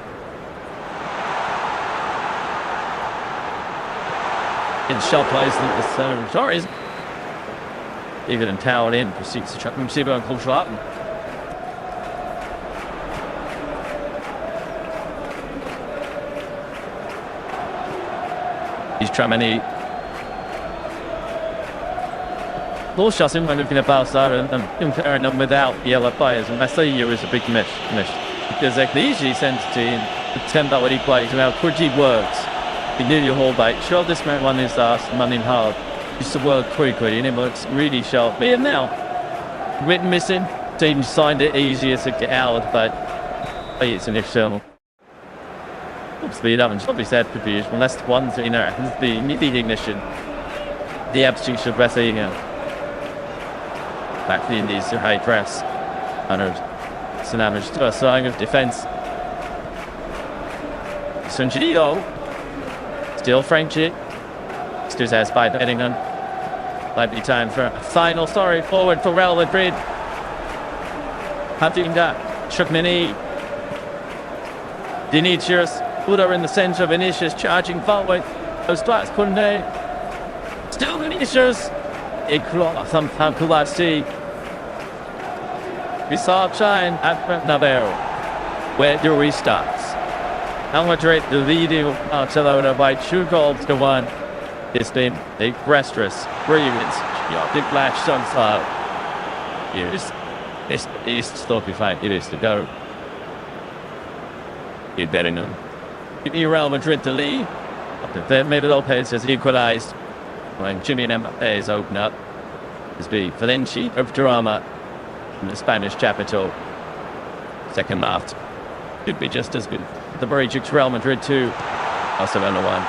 In shot plays the sorry. Even and towered in proceeds to chuck him Sibo and Culers. Tramini. Those shots in front of Barcelona and comparing them without yellow players, and that's is a big miss. Because like the easy sensitivity and the tempo that he plays, and how quickly works. He knew your whole bite. Sure, this man won his last running hard. Used to work quickly, and it works really sharp. But now, Witten missing. Team signed it easier to get out, but it's an external. Speed up and probably said confusion. Unless the ones in there, the ignition, the absolute Better, back to the Indies to high press. And it's an damage to a sign of defense. Sunchito. Still Franchi. Still has by Paddington. Might be time for a final forward for Real Madrid. Paddington. Chukmini. Vinicius. Buddha in the centre. Vinicius charging forward. Those twice Kunde. Still Vinicius. Sometime Kulasi. We saw Chine at Navarro. Where do we start? Real Madrid leading Barcelona by 2-1. It's been a restless, brilliant, big flash sunflower. It's still be fine. It is to go. You'd better know. Real Madrid to lead. Maybe Lopez has equalised when Jimmy and Mbappe is open up. It's be Valencia of drama in the Spanish capital. Second half should be just as good. The Barca Real Madrid 2, Barcelona 1.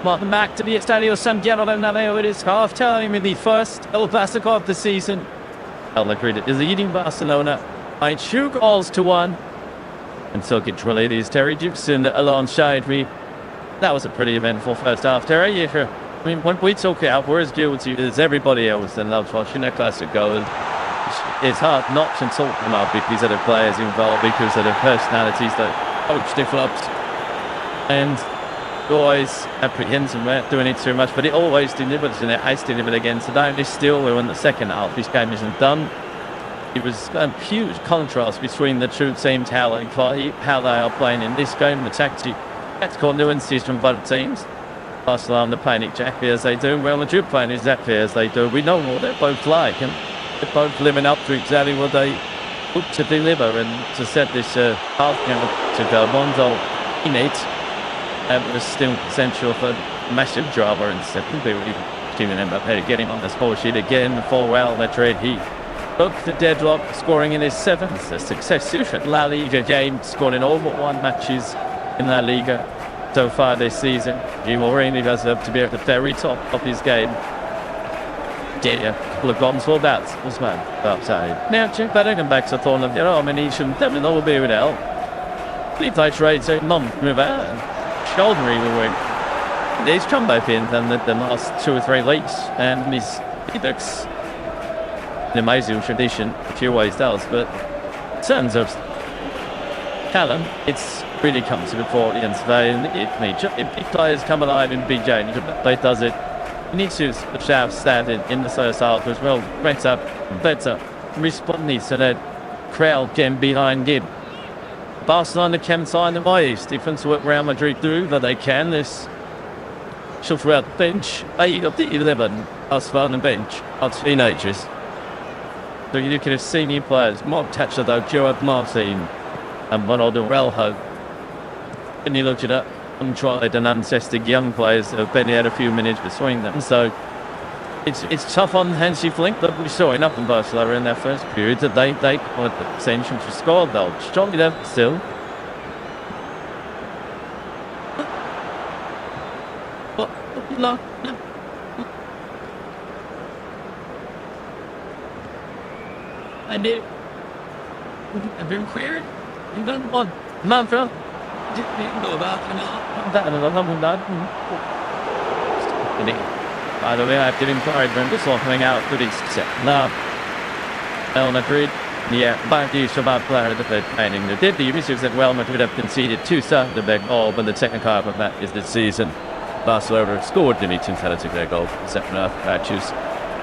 Welcome back to the Estadio Santiago Bernabeu. It is half-time in the first ElClasico of the season. Real Madrid is leading Barcelona by 2-1. And so controlling is Terry Gibson alongside me. That was a pretty eventful first half, Terry. I mean, when we talk out, we're as guilty as everybody else that loves watching a Clasico. It's hard not to talk about because of the players involved, because of the personalities that coach develops. And always apprehensive about doing it too much, but it always delivers, and it has delivered again today. It's still, we're in the second half, this game isn't done. It was a huge contrast between the two teams, how they are playing in this game, the tactical nuances from both teams. Barcelona playing exactly as they do, Real Madrid playing exactly as they do. We know what they're both like, and they're both living up to exactly what they hope to deliver, and to set this half game to go Mondo in it. It was still essential for massive drama, and secondly, Steven Mbappe getting on the score sheet again for Real Madrid. He broke the deadlock, scoring in his 7th successive La Liga game, scoring all but 1 matches in La Liga so far this season. He already does up to be at the very top of his game. A couple of goals for that was man outside. Now check back and back to Thorn of the nomination. Devin will be with L. Please trade so non river. Shoulder even there's combo pins and the last 2 or 3 weeks, and Miss Felix, an amazing tradition, a few ways does, but in terms of talent, it's really come to the fore against today, and if big players come alive in big games, they does it. You need to have standing in the first half as well, better responding to that crowd getting behind him. Barcelona can find the ways. Different to what Real Madrid do, that they can. This should throughout the bench. 8 of the 11 Barcelona bench are teenagers. So you look at the senior players, Mark Tatcher, Gerard Martin, and Ronaldo Relho. And you look at that untried and untested young players that have barely had a few minutes between them. So it's tough on Hansi Flick, that we saw enough in Barcelona in their first period that they wanted the potential to score though. Strongly there still. No. I did. I've been cleared. You've done one. Manfred. Didn't know about that. By the way, I've given encouragement this one coming out to this set. Now, Real Madrid, back to Shabbat player of the third painting. The debut issues that Real Madrid have conceded 2 starts the big goal, but the second half of that is this season. Barcelona scored the meeting to their goal for the second half matches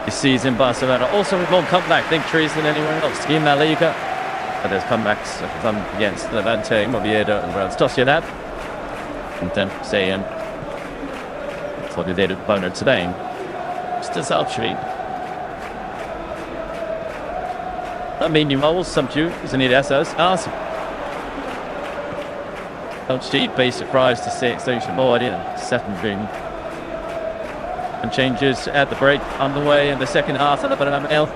this season. Barcelona also with more comeback victories than anyone else in La Liga. But there's comebacks against Levante, Oviedo, and Real Sociedad. And then saying for the data opponent today. Just as actually. I mean, you always some you isn't it SS? Awesome. Don't she'd be surprised to see it station more in 7 ring. And changes at the break on the way in the second half of the Bernabeu.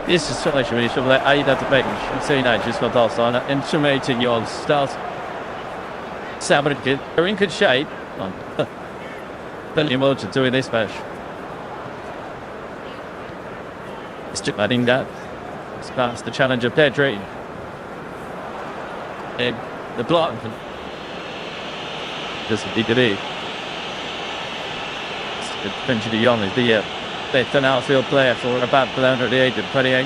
This is so much really sure that I have to make teenagers for Barcelona and 18-year-olds start. They're in good shape. Plenty more to do in this match. It's just adding that. It's past the challenge of Pedri. And the block. Just a degree. It's Benji de Jong is the better outfield player for about Barcelona at the age of 28.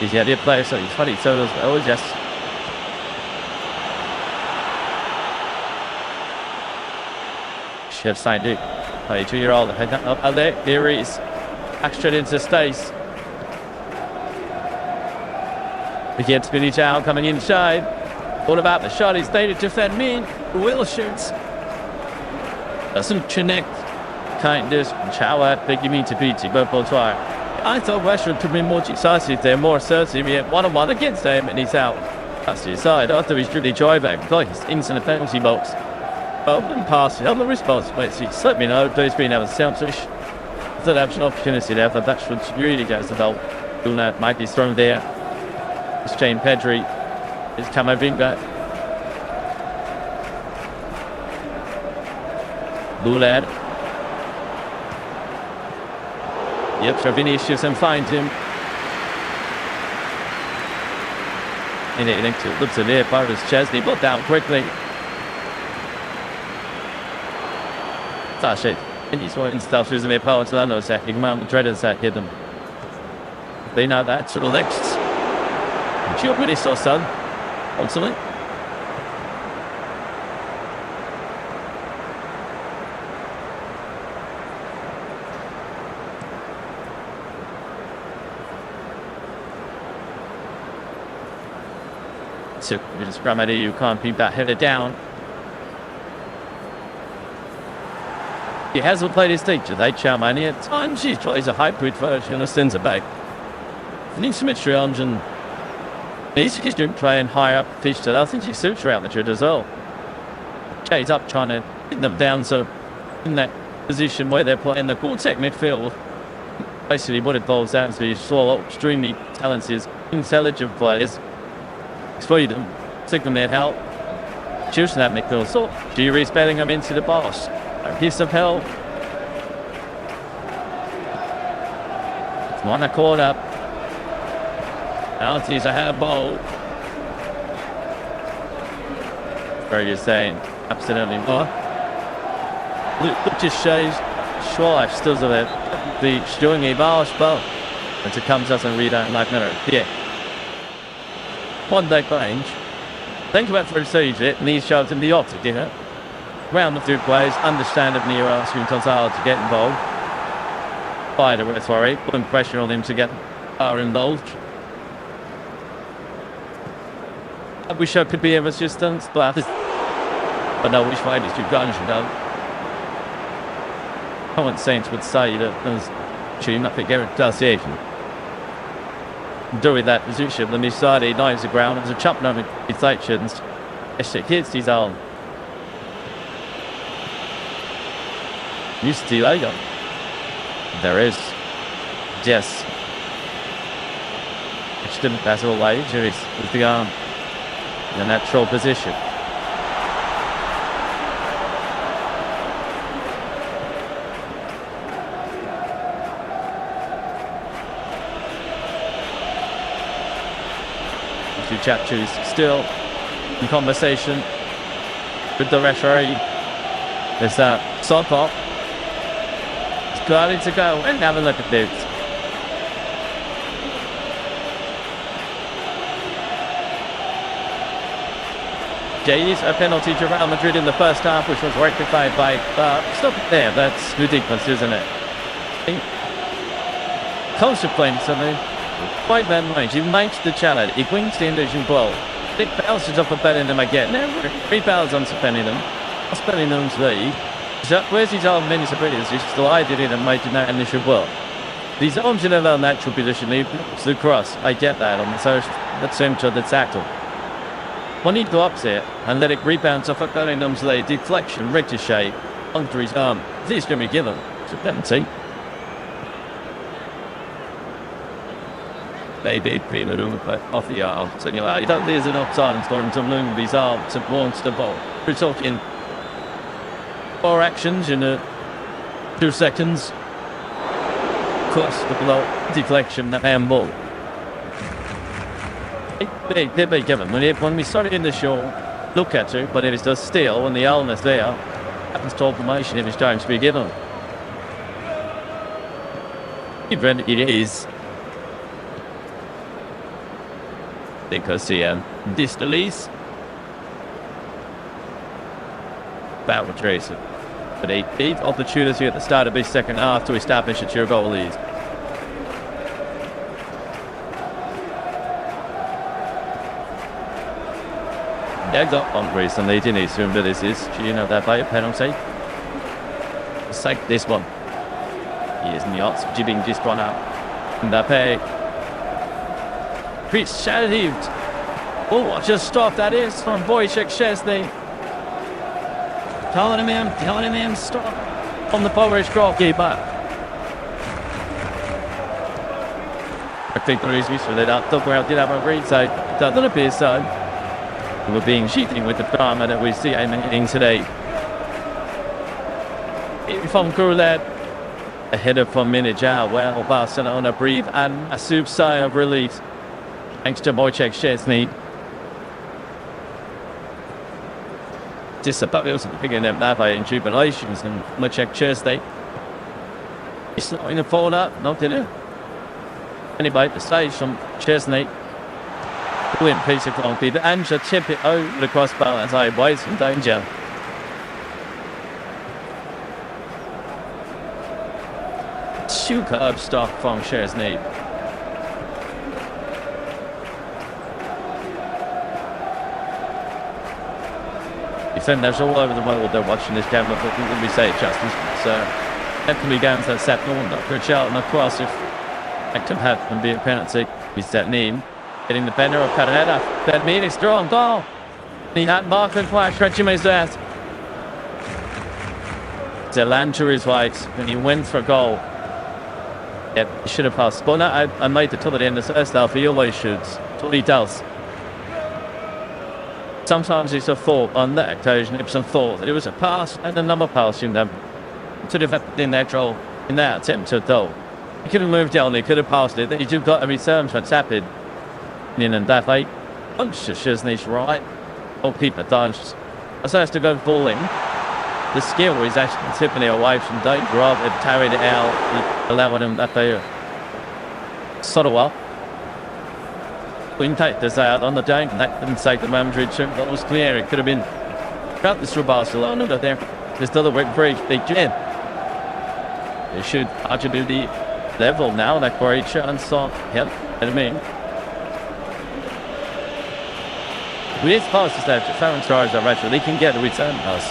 He's the idea player, so he's 22 as well, yes. Chef signed it. 22-year-old, up there, here he is. Extra into space. We get Spinach out coming inside. What about the shot? He's there to defend me. Will shoots. Doesn't connect. Kindness. Chow big you mean to beat him. Both try. I thought Rashford could be more decisive there, more assertive. He had 1-on-1 against him and he's out. That's the side. After he's really joy back. Like he's into the penalty box. and pass on the response. Please let me know. DerbySpain have a selfish. That have an opportunity there, but that should really go to the goal. Culers might be thrown there. It's Shane Pedri. It's Camavinga. Culers. Yep, so Vinicius and find him. And I think it looks at there, part of Chesney, but down quickly. That's it. And he's going to start using their power to that. No second, Madridistas that hit them. They know that sort of next. You're pretty so son. Ultimately. So you just grab it, you can't beat that header down. He hasn't played his teacher, they Charmani at times. He plays a hybrid version of centre back. Needs some extra engine. He's just playing higher up pitch today. I think he suits Real Madrid as well. Jay's up trying to hit them down, so in that position where they're playing the quartet midfield. Basically what it boils down to is saw extremely talented, intelligent players. Exploit them, take them their help. Choosing that midfield. So Jury's betting them into the box. A piece of help. It's one a corner. Now it's a handball. Very you're saying, absolutely not. Look just shows Schweif still there. The showing a barge ball. And it comes as a reader like minute. Yeah. One day range. Think about for a siege it, and these shows in the optic, you know. Round the two players, understandably you're asking Total to get involved. By the way, sorry, putting pressure on him to get involved. I wish I could be of assistance, but no, which way did you go, you know? Common sense would say that there's tune up at Garrett Association. During that position, the Misadi knives the ground as a chop number citations. It hits his arm. Used to Laliga. There is. Yes. Which didn't pass all way. Jury's with the arm in a natural position. Two chapters still in conversation with the referee. There's that Sopop. Starting to go and have a look at this. Jay's a penalty to Real Madrid in the first half, which was rectified by stop it there. That's ridiculous, isn't it? Consequence something quite bad range. He makes the challenge. He wins the invasion ball. It bounces off of Bellingham again. Now 3 fouls on Bellingham. That's Bellingham's lead. So where's his arm minutes of brilliance? He's glided in and making that initial ball. These arms in a low natural position, he blocks the cross. I get that on the first attempt of the tackle. When he drops it and let it rebound off of Bellingham's lead, deflection, ricochet onto his arm. This is going to be given. It's a penalty. Maybe being a little bit off the arm. So you don't there's enough time for him to move his arm to launch the ball. We're talking 4 actions in 2 seconds. Cross the blow, deflection, the handball. They'd be given. When we started in the show, look at it, but if it's just still and the illness there, happens to information if it's going to be given. It is. Because the distalies battle Tracer. But a big opportunity at the start of this second half to establish a 2-goal lead. They got on recently, didn't he? Assume that this is, do you know that by a penalty? Let's take this one. He is not jibbing just one out. Mbappe. Chris shaved. Oh, what a stop that is from Wojciech Szczesny. telling him, stop. On the Polish goalkeeper. I think the reason for that, Dugwell did have a green side. It doesn't appear so. We're being cheating with the drama that we see happening today. From Culers, a header from Minija. Well, Barcelona breathe and a soup sigh of relief. Thanks to Wojciech Szczesny. Disappointed picking them that way in jubilations and Wojciech Szczesny. He's not going to fall up, not did it? Anyway, the stage from Szczesny. Brilliant piece of goalkeeper and to tip it over the crossbar as I away from danger. Superb stop from Szczesny. Defenders all over the world they're watching this game, but we will say it justice. So definitely going to set on for a shot and a cross if active had and be a penalty. We set name. Hitting the bender of Carrera. That means it's strong goal. He had Martin Flash stretching his ass. Zelan to his right when he went for a goal. Yep, he should have passed. But no, I made it till the end of the first half. He always shoots. That's what he does. Sometimes it's a thought. On that occasion, it was a thought. It was a pass and another pass in them. To the in that goal, in that attempt to goal. He could have moved down. He could have passed it. Then he just got a return for tapping. In and that way, punch to Szczesny's right. Goalkeeper dodged. As has to go falling. The skill is actually tipping it away from danger rather than carried it out, allowing him that there. Sort of well. We can take this out on the day. That didn't take the Madrid shoot. That was clear. It could have been cut this through Barcelona, but there. There's still a very big jam. They should arguably be level now. That great chance on. Yep, I mean. With his passes there to Farron Charles actually he can get a return pass.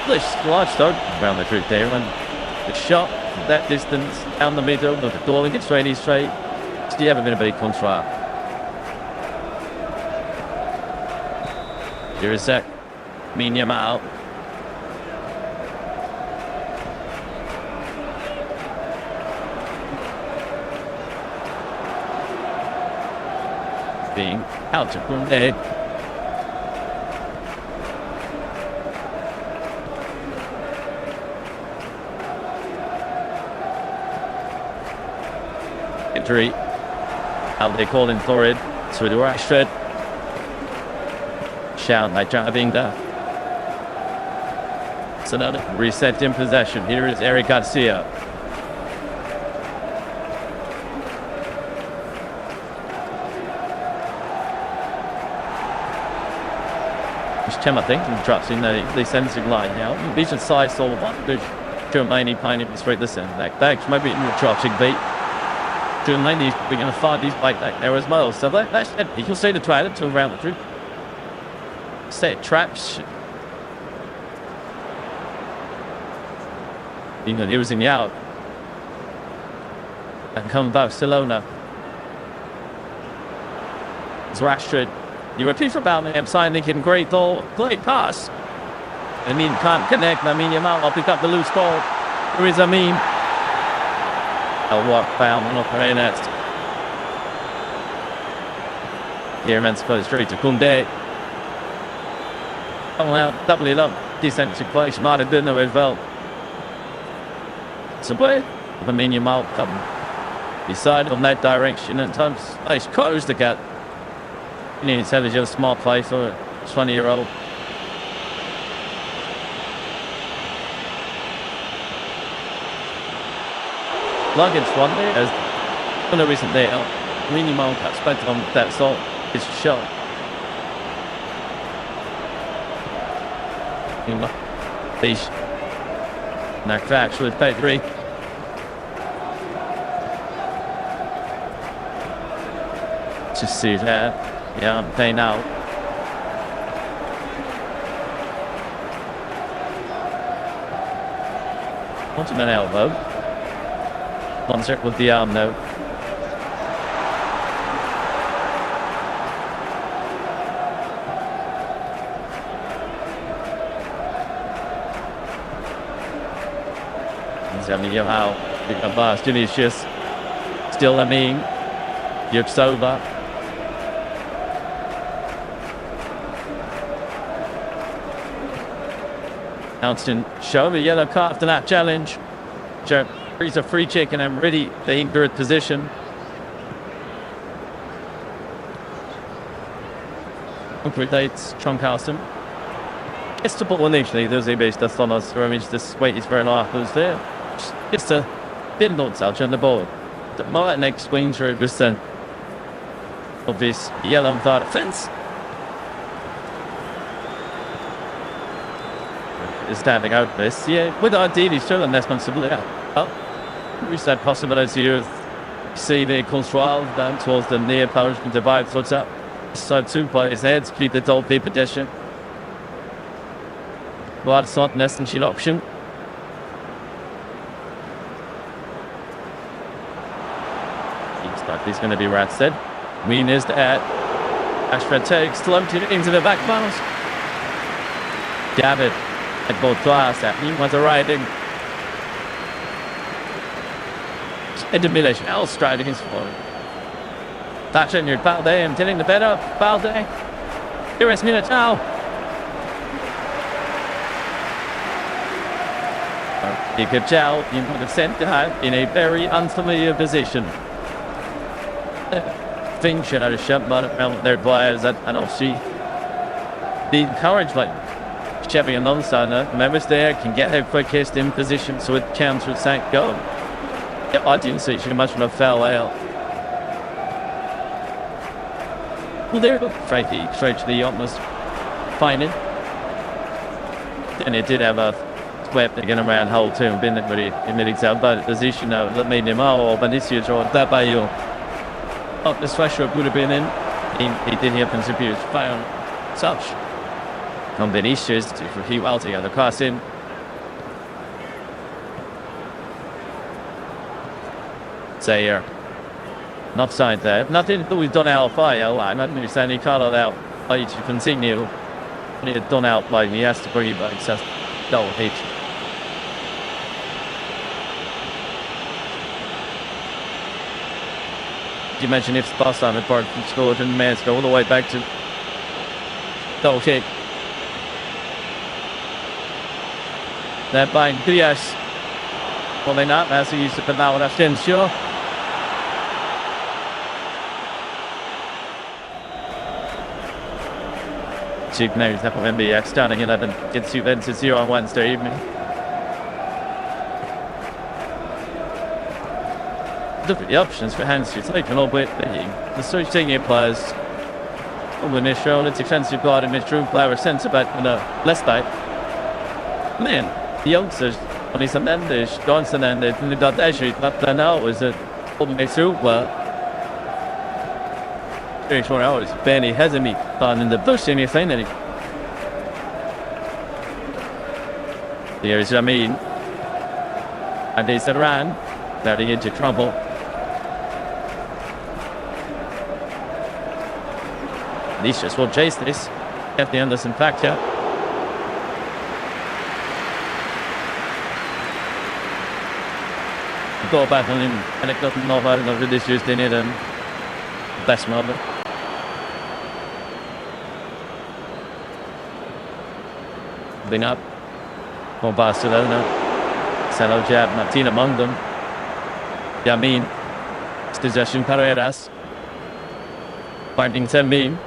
This large start around the group there and the shot that distance down the middle of the goal and gets straight. It's never been a big contra. Here is that Yamal. Being out to Koundé. Injury. How they call in for it. So the Rashford. Shout like driving there. It's another reset in possession. Here is Eric Garcia. Tim, I think, and drops in the defensive line now. Vision size all one. Good. Germany playing it straight this end. Back maybe in the dropping beat. Germany's going to find his bike back there as well. So that's it. You can see the trailer to around the group. Set traps. You know, he was in the out. And come Barcelona. It's Rashford. You repeat for Balmain, sign thinking great goal, great pass. Amin can't connect. Yamal will pick up the loose ball. Here is Amin. I'll walk Balmain up very next. Here, man's goes straight to Koundé. Oh, well, doubly up. Defensive play, might have done it as well. So, play. Yamal come beside on that direction and times. He's closed the gap. You need to have a small play for a 20-year-old. Luggage one there, as for no reason there. Minimal cut spent on that salt. It's a shot. Fish. Now cracks with Pedri. Just see that. Yeah, I'm playing out. What's an elbow? Concert with the arm though. Yamal, BigMatch, Vinicius, still Lamine, Yurtsova. Alston showing a yellow card after that challenge. He's a free kick and I'm ready. The injured position. Dates Trunkhausen. It's the ball initially. There's a base that's on us. This weight is very large. Who's there? Just a bit notes out on the ball. The Martin explains 100% of this yellow card offense. Is standing out this. Yeah, with ideally still an responsibility. We said possibility of see the control down towards the near power and divide what's up. So two players heads, keep the double paper position. Well, it's not an essential option. He's going to be Ratstead. Mean is to add. Ashford takes Slumped into the back bounce. David at both class. That he was a riding. Intermediation. L striding his forward. Thatcher near Balde. I'm telling the bed up. Balde. Here is minute now. He could tell you would have sent that in a very unfamiliar position. Thing should have shut around their players and obviously be encouraged like Chevy and Lonsana. Members there can get their quickest in position so it counts with St. Go. Yeah, I didn't see too much of a foul out. Well, there, Frankie, straight to the utmost finding. And it did have a swept again around hole two and been very admitting to but position that made him all Vinicius or that by you. Up this pressure would have been in. He did have contribute found such. On Vinicius for he well to the cross in. Zaire. Not signed there. Nothing that we've done out by I'm not understanding he called it out by to continue. When he had done out by he has to bring it back. It says double H. You mentioned if Barcelona had scored and Mans go all the way back to double kick. That by Diaz. Well, they're not as he used to put now with Asensio. Chief knows that will NBA starting 11 against Juventus 0 on Wednesday evening. The options for Hans to take a little bit. The search senior players on the initial, the defensive guard and midroom player, centre back, and left back. Man, the youngsters, when he's Mendes, Johnson, and the got actually left there now is that all the way through. Well, 24 hours, Benny hasn't me on in the bush anything. Here is Ramin, and he's around, starting into trouble. Vinicius will chase this. Get the Anderson factor. Go back on him, and it doesn't know about it. Vinicius in it, and best moment. Been up for Barcelona. Salo jab, Martin among them. Yamin. Possession Carreras. Finding Semin.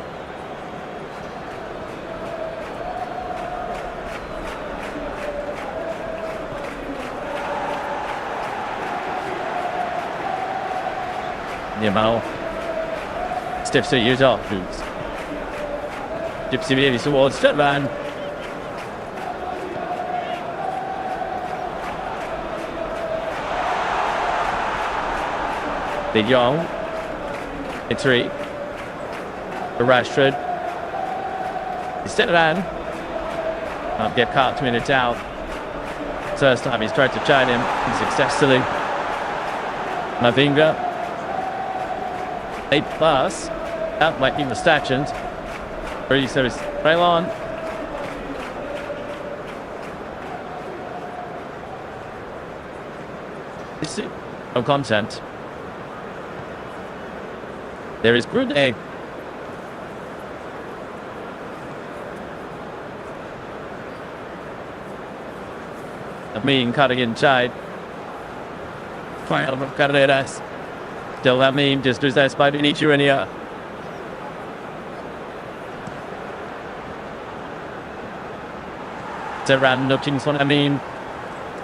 Yamal. Steps to use off. Gypsy really towards Stedman. Big Young. It's 3. For Rashford. Stedman. Get caught 2 minutes out. First time he's tried to chide him successfully. Mavinga. 8 plus. That might be the stations. 30 service. Raylon. No content. There is Brunei. Amin cutting inside. Final from Carreras. Still Amin just possessed by Vinicius Junior. Serran looking for Amin.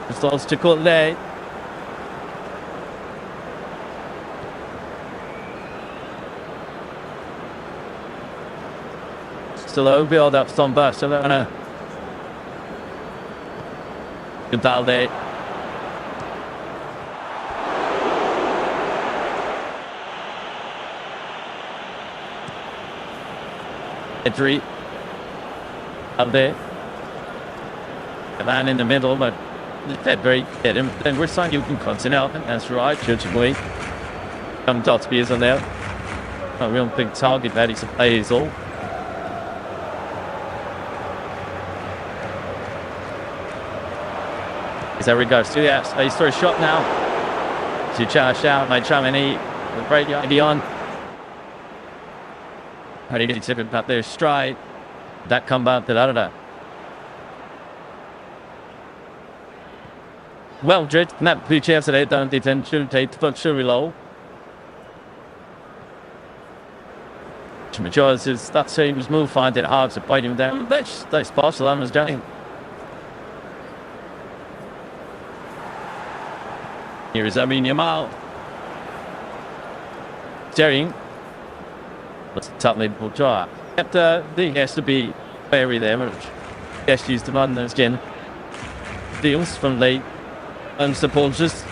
Results to Culers. Slow build up from Barcelona. Gonzalez. Madrid. Alde. A man in the middle, but February hit him. Then we're saying you can continue. That's right, judgingly. Come Dotsby is on there. A real big target that he's a plays all. There he goes to the he's through a shot now. To charge out by Chamini. The break idea on. How do you get it about their stride? That come back to that. Well, Madrid, not the chance today, don't detention, take the foot low. Majority is that same move, find it hard to bite him down. That's Barcelona's doing. Here is Amin Yamal. Staring. Let's tap the ball draw. Kept he has to be very there. Yes, used to run those again. Deals from late and supporters.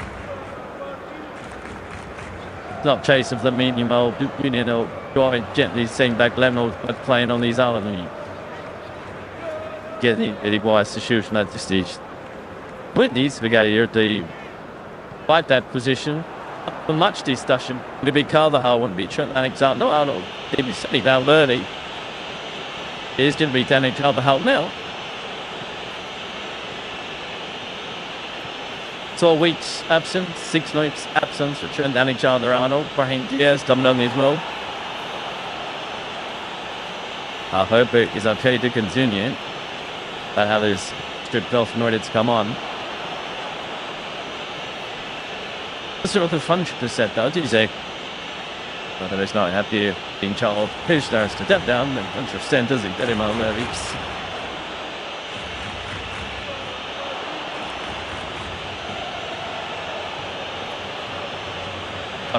Not chase of the Amin Yamal. You know, drawing gently, saying back level, but playing on these islands. Getting it was to shoot from that stage. With these, we got here the. Fight that position. The match discussion. Would it be Carvajal? Wouldn't be Trent Alexander? No, Arnold. It'd be Sonny Valverde. It's going to be Danny Carvajal now. 4 weeks absence, 6 weeks absence for Trent Alexander-Arnold. Brahim Diaz coming on as well. I hope it is okay to continue. But how there's stripped off in order to come on. Sort of 100% though, do you say? Whether it's not happy being Charles Fish starts to step down, then 100% does he get him on nerves.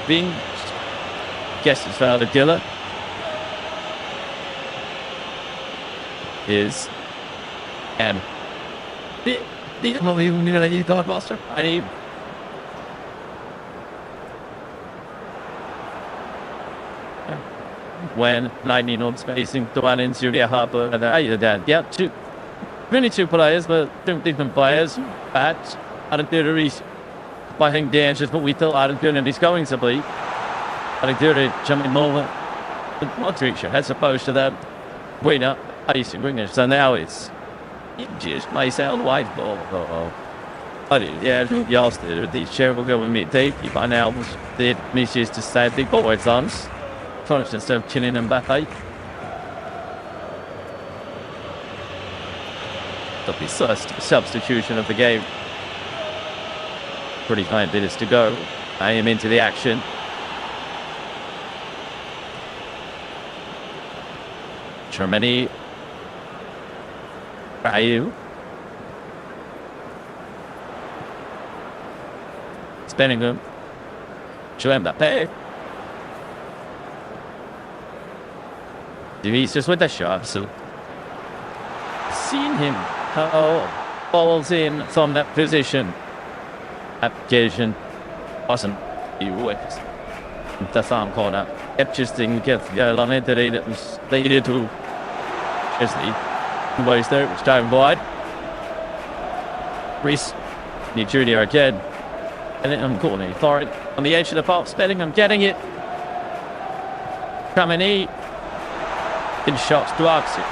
Being guess it's found a killer is and these not even nearly thought master. I need. When 19 on spacing to one into the Harper and either that. Yeah, really two players, but two different players. But I don't do the I think Dan's just what we thought I don't do, and he's going to be. I don't do it jumping more. Modric as opposed to that winner. I used to bring it. So now it's just plays out white ball. I did, yeah, yesterday the chair will go with me deep. By now, the misses to say the forwards on. First instead of killing Mbappe. That'll be first substitution of the game. Pretty 9 minutes to go. I am into the action. Germany. Rayu. Bellingham. To Mbappe. He's just with the shot, so seeing him how falls in from that position. Application wasn't you with the farm corner. Interesting get on it today that was needed to just the ways there, it was time wide. Reese need Junior again. And then I'm calling it for it on the edge of the box, Bellingham getting it. Chamini. In shots to Arxie.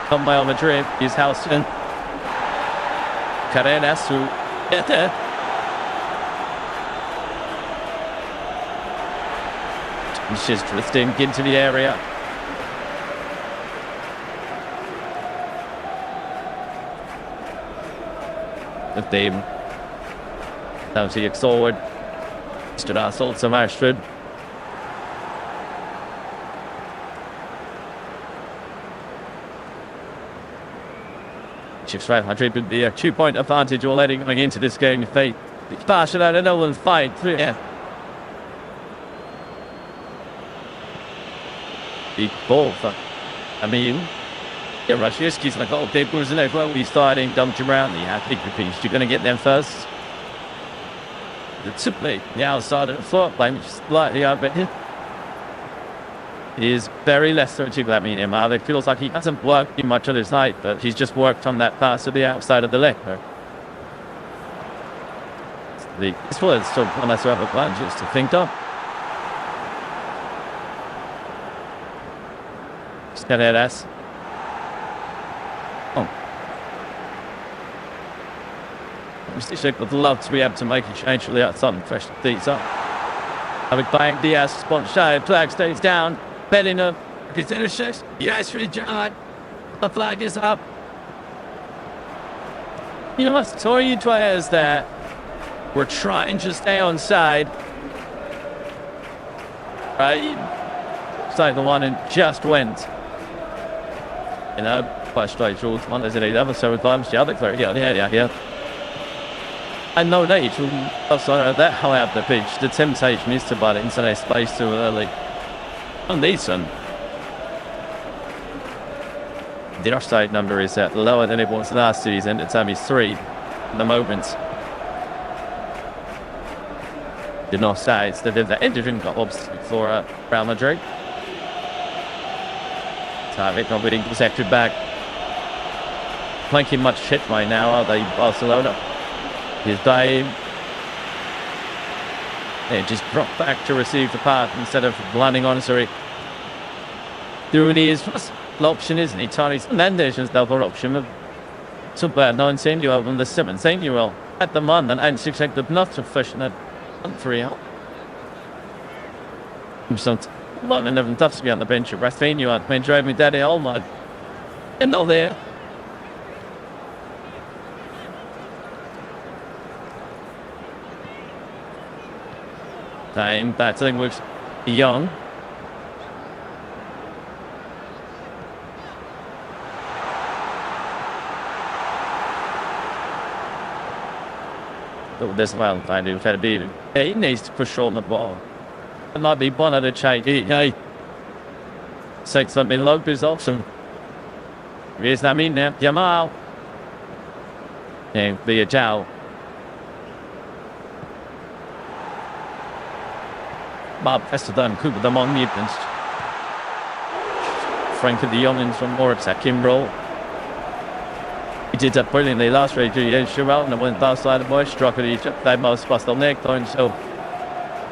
Come by Madrid, is Houston. Carreras who better. He's just drifting into the area. The team down to your forward. Stood our assault of Madrid. Madrid would be a 2-point advantage already going into this game. If they Barcelona, no one fight through. Yeah. Big ball for Rashevsky's like, oh, Dave was in there. Well, he's starting, dumped around. Yeah, I think you're going to get them first. It's simply the outside of the foot, which is slightly up, but he is very lethargic, that mean it feels like he hasn't worked too much on his night, but he's just worked on that pass to the outside of the leg. This was still one of the other plunges to think of. Scareras. Oh. I would love to be able to make a change for the outside fresh these up. Having bang Diaz, sponsored, flag stays down. Bellingham, finishes. Yes, Richard. The flag is up. You know what? Sorry, players there. We're trying to stay on side. Right? It's like the one and just went. You know, quite straight rules. One is it other, so times the other. Yeah. And no need to outside that high up the pitch. The temptation is to butt into their space too early. Decent. The offside number is lower than it was last season. It's only 3 at the moment. The offsides that the engine got obstacle for Real Madrid. Target not being intercepted back. Playing much shit right now, are they, Barcelona? His dive. They just dropped back to receive the pass instead of landing on it. Doing his option, isn't he? Tony's Mendes double option of super 19-year-old and the 17-year-old at the moment, and expected not sufficient at 3 out. So, lot of them tough to be on the bench. Rafinha, when driving Daddy Olmod, and all there. Time battling with Young. Oh, this well, I do try to beat him. Yeah, he needs to push on the ball. It might be one of the change. Hey, say something Lopez option. Here's that mean now, Jamal. And be a Jow. Bob Estadon Cooper, them on mutants. Frank of the Youngins from Moritz at Kimbrel. He did that brilliantly last race. And went past side of the boy, struck at each other. They most bust on neck time. So,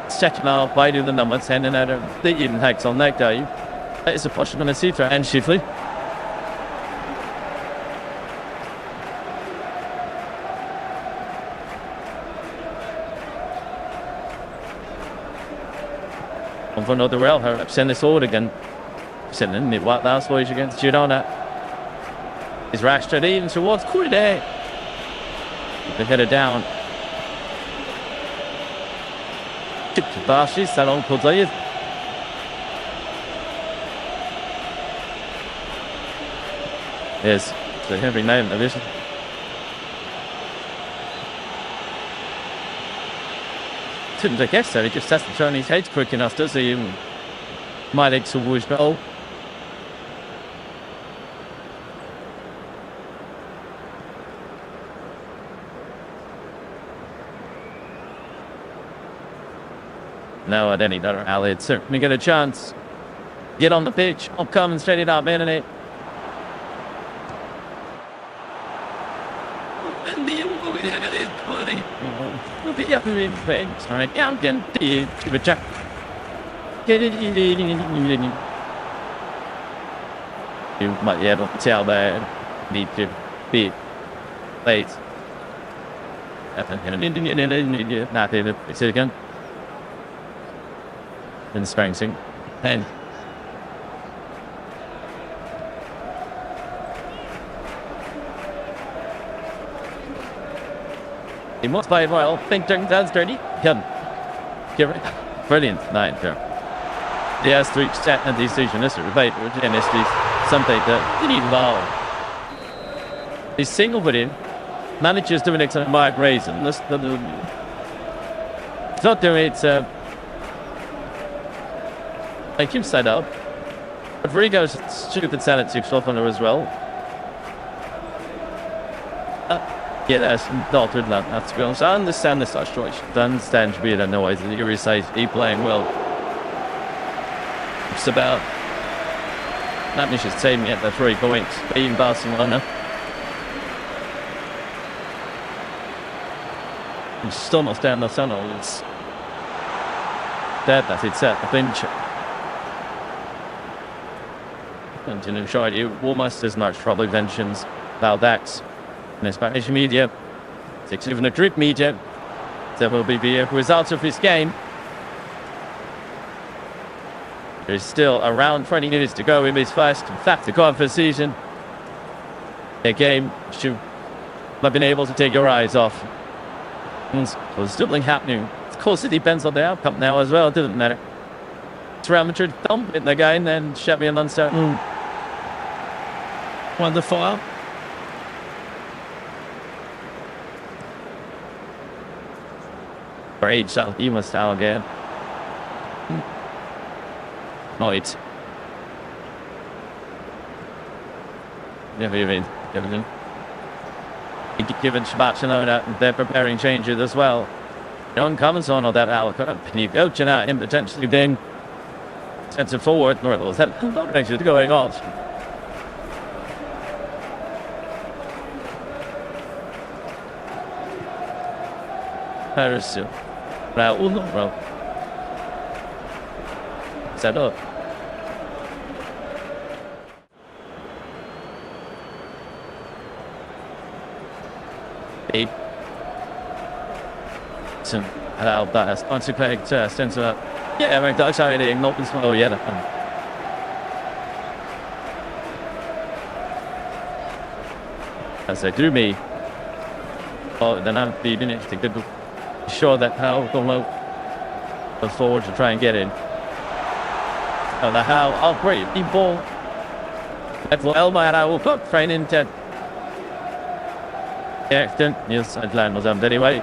second half, by do the number 10 and out of the even hacks on neck day. That is a push on the Citra and Shifley. For another rail, send this forward again. Sending it what last voyage against Girona. Is Rashford even towards Culers. They head it down. Tip to Barshi, Salon Podzayev. Yes, it's a heavy name in the division. Couldn't guess that, he just hasn't shown his head quick enough, does he? My legs are always goal. No, at any other alley, it's certainly get a chance. Get on the pitch, I'll come and straight it up, man, it. The other things, right? Yeah, I'm getting to the check. Get it. You might be able to tell that need to be late. Not it's again. And Spain. And he must play well. Think that's dirty. Brilliant. Nine. He has to accept a decision. This is debate. And this is something that he needs involved. He's single with him. Manages doing it for my reason. It's not doing it like him set up. But Rodrigo's stupid sanity stuff on her as well. Yeah, that's not good enough, to be honest. I understand the situation. I understand to be annoyed that you're he's playing well. It's about that mission's team at the 3 points, beating Barcelona. And still not down the tunnel. It's dead that it's at the bench. And to show you almost as much trouble mentions about that in the Spanish media, even the Madrid media. There will be the results of this game. There's still around 20 minutes to go in this first GoalFest season. A game you have been able to take your eyes off. There's something happening. Of course, it depends on the outcome now as well. It doesn't matter. It's Real Madrid thumping the game, then Xavi and uncertain. Wonderful. Great, so he must out again. No, it's never even given Barcelona, they're preparing changes as well. John Hopkins on that Alcott, and you go to now him potentially being centre forward, or was that not actually going on? Paris, Raul, set up. Some allowed that as concentrated sense of that. Yeah, I mean, that's how it is. Not as well yet. As they do me, oh, then I'll be in it to sure that how Golo goes forward to try and get in. Oh, the how, oh, great, the ball. That's Elma, I will put training to. Accident, yes, I'd land was anyway.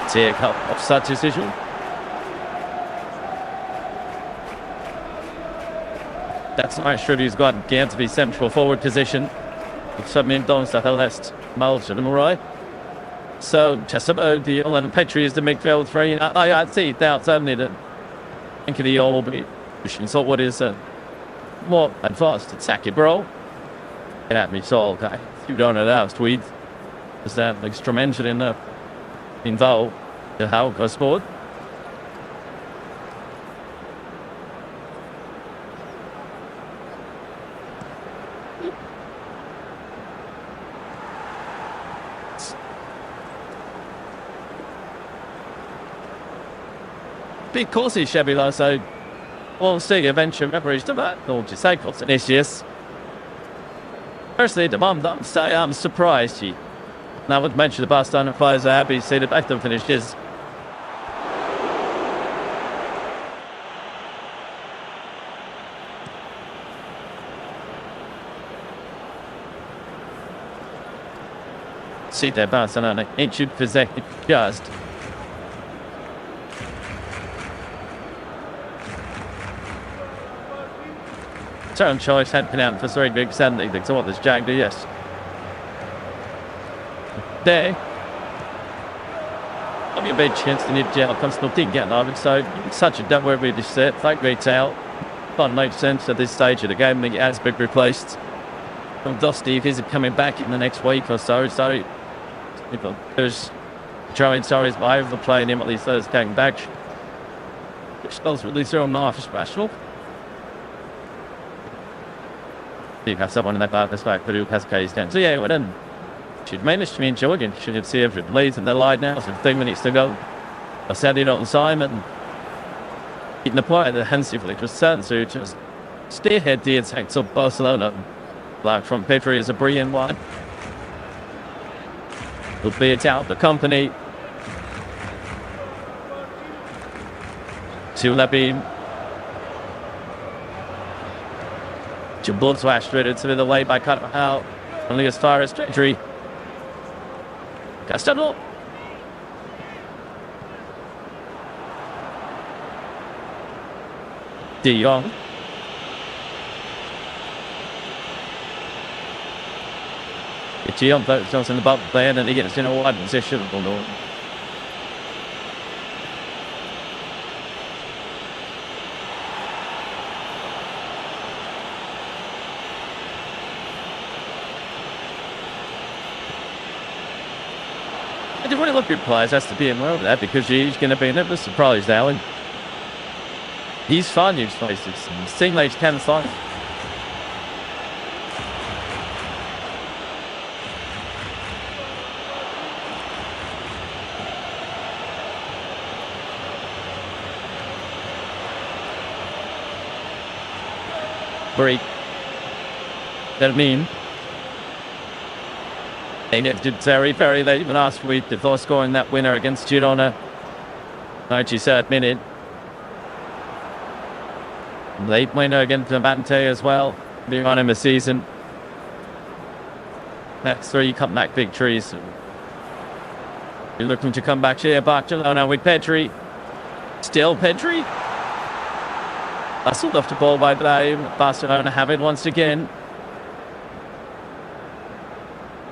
Take up of such decision. That's nice. He's got again to be central forward position. Submit down to the left, Miles to the right. So just about the and Petri is the midfield three. I see that certainly that. I think the all be pushing. So what is more advanced attack, bro? Get at me, so guy. You don't know that tweet. Is that instrumental enough? Involved the how goes forward. Because he's Chevy, so we'll see eventually leverage to that. Or just say what's an issue. Firstly, the mum, I'm surprised he. Now, I would mention the Barcelona players are happy to see the back to finish his. See there, Barcelona, it should possess it just. Turn choice had been out for 3 big Sunday. So what does Jack do? Yes. There. I'll be a big chance to need jail. Comes to didn't get on. So such a don't worry with this set. Thank retail. Can't make sense at this stage of the game. He has been replaced. From Dusty, if he's coming back in the next week or so. So there's Joey Sorry's by overplaying him at least those getting back. Which does really throw him off special. You have someone in that bar this back, but who has case down. So yeah, well then should manage to enjoy it. Should see every plays in the line now. So 10 minutes to go. I said it on Simon. Eating the point defensively, just certain to just spearhead the attacks of Barcelona. Black from Pedri is a brilliant one. He'll be it out the company. To Labine. Jabul slashed through it to the way by Carvajal. Only as far as Pedri. Castello. De Jong. De Jong focuses in the bottom there and then he gets in a wide position. I do really love your players has to be in well with that because he's going to be a bit surprised now. And he's fun, you've faced it. Teammates can fight. Break. That mean. And it did very late last week before scoring that winner against Girona. 93rd minute. Late winner against Levante as well. Being on him a season. That's 3 comeback victories. You're looking to come back here, Barcelona with Pedri. Still Pedri. Hustled off the ball by Barcelona have it once again.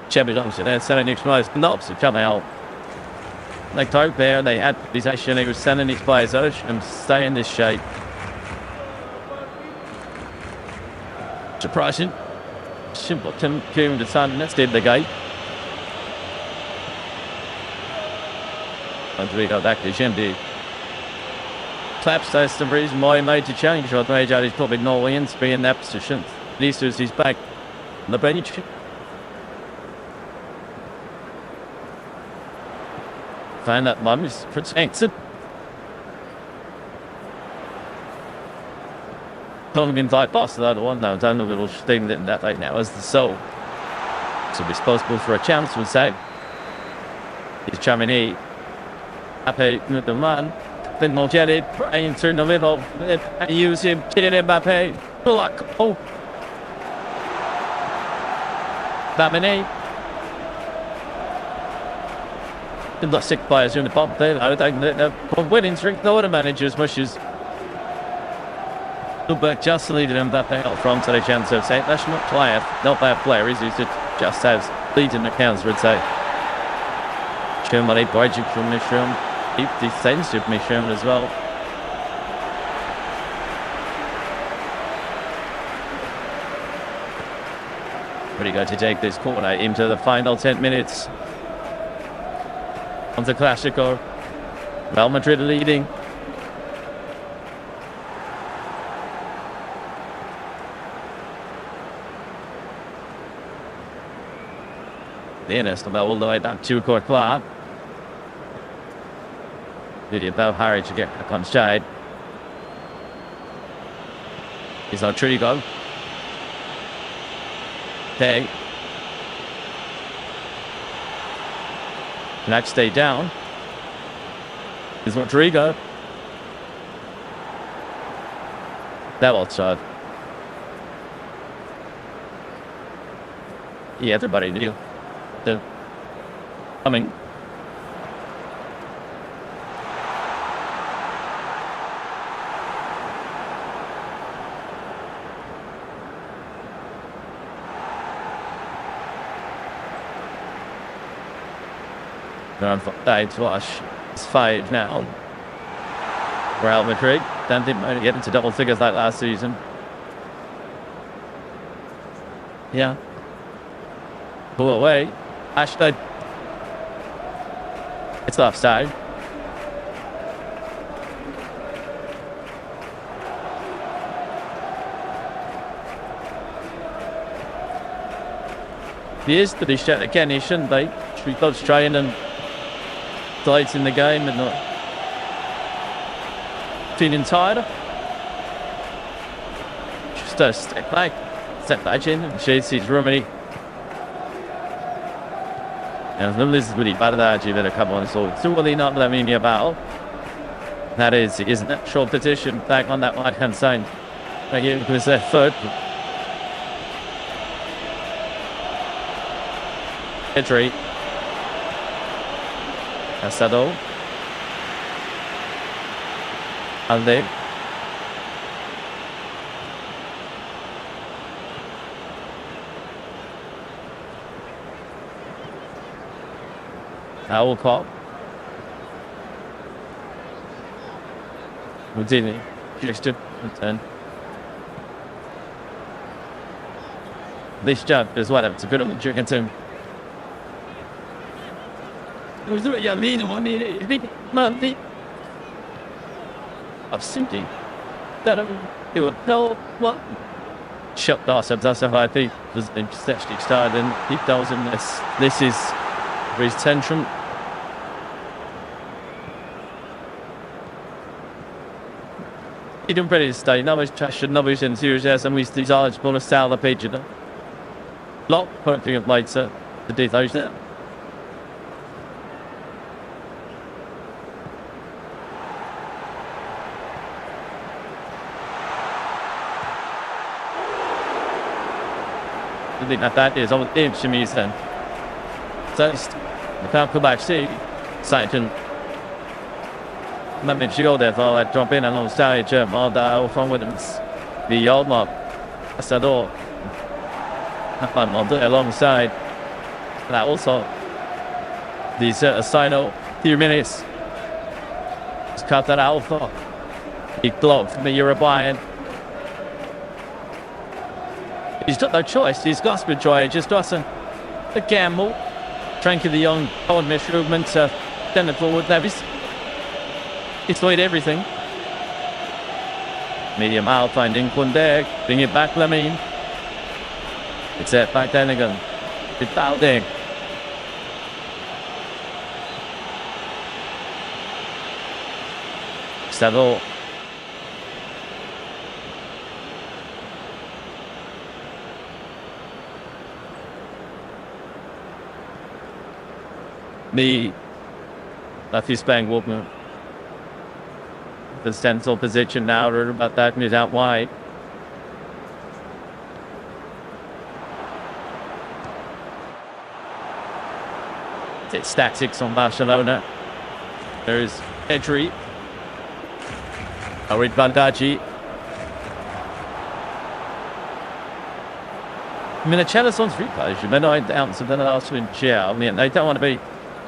Chevy Johnson there sending exposed knobs to come out. They hope there they had this action. He was sending his players out and stay in this shape. Surprising. Simple Tim Kuhn to Sun. That's did the gate. Madrid back to Jimdy. Claps, that's the reason why he made the change. I'd made out he's probably Norwegians be in that position. At least as he's back on the bench. Find that mum is protected. Can't invite boss the other one now. Done a little thing that right now as the soul. So responsible for a chance would say. He's Chamini. Happy with the man. Then more jetted, praying through the middle. And use him, Kylian Mbappe. Luck. Oh. Chamini. The 6 players in the bottom there. I think the winning streak, the other managers wishes. But just leading Mbappe out front to the chance of saying that's not bad player, is he? Just has leading the counts, would say. Germany, Bajik from Mishram. Deep defensive Mishram as well. Pretty good to take this corner into the final 10 minutes. On the Clasico. Real Madrid leading. Ernest all the way down to Courtois. Really about Harry to get back on side. He's on Trigo. Okay. MatchDay down. Here's Rodrigo. That outside. Yeah, everybody knew. Coming. It's 5 now. Real Madrid. Don't think they'd get into double figures like last season. Yeah. Pull away. Ashton. It's offside. He is to be shot again, he shouldn't be. Should be trying and lights in the game and not feeling tired. Just a step back in. Chelsea Germany. And this is really bad that you better come on. So it's really not letting me about. That is that short position back on that right hand side. Thank you for their third. Pedri. Asado. Alde. Alcott. Houdini. Justin. Return. This jump as well. It's a good one. Chicken too. Absentee. That it would tell what? Shut off. That's how I think was actually started in 2000. This is his tantrum. I don't really stay. Nobody's passion, nobody's enthusiasm. We desire to sell the page. Lot putting it later. The details there. I think that is on the team to me then. So the can't come back see Satan. Let me go there for I drop in and on stage all the from with the old mob. That's at all. I'm on the alongside. That also the final few minutes. Just cut that out for he blocked from the Uruguayan. He's got no choice. He's got to try. He just doesn't. The gamble. Trying to the young old movement to send it forward. Davis. He's played everything. Medium out finding Kunde. Bring it back, Lamine. It's it back then again. It's out there. Savo. The Matthew Spang movement. The central position now, or about that minute out wide. It's statics on Barcelona. There's Pedri. Arid Bandaji. I mean, the challenge on three players. You may not down something else in jail. I mean, they don't want to be.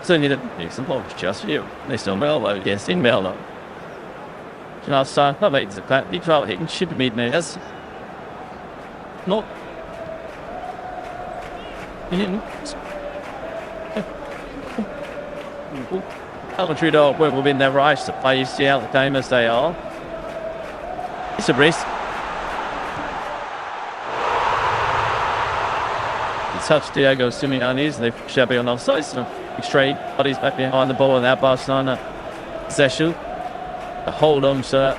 Certainly didn't do some blocks just for you. They still Melo, yes, in Melo. You know, so I made the fact he tried hitting ship meet me as not. Madrid will be in their rights to play UCL the game as they are. It's a risk. He touched Diego Simeone's, they should be on offside. So straight bodies back behind the ball in that Barcelona possession. The hold on, sir.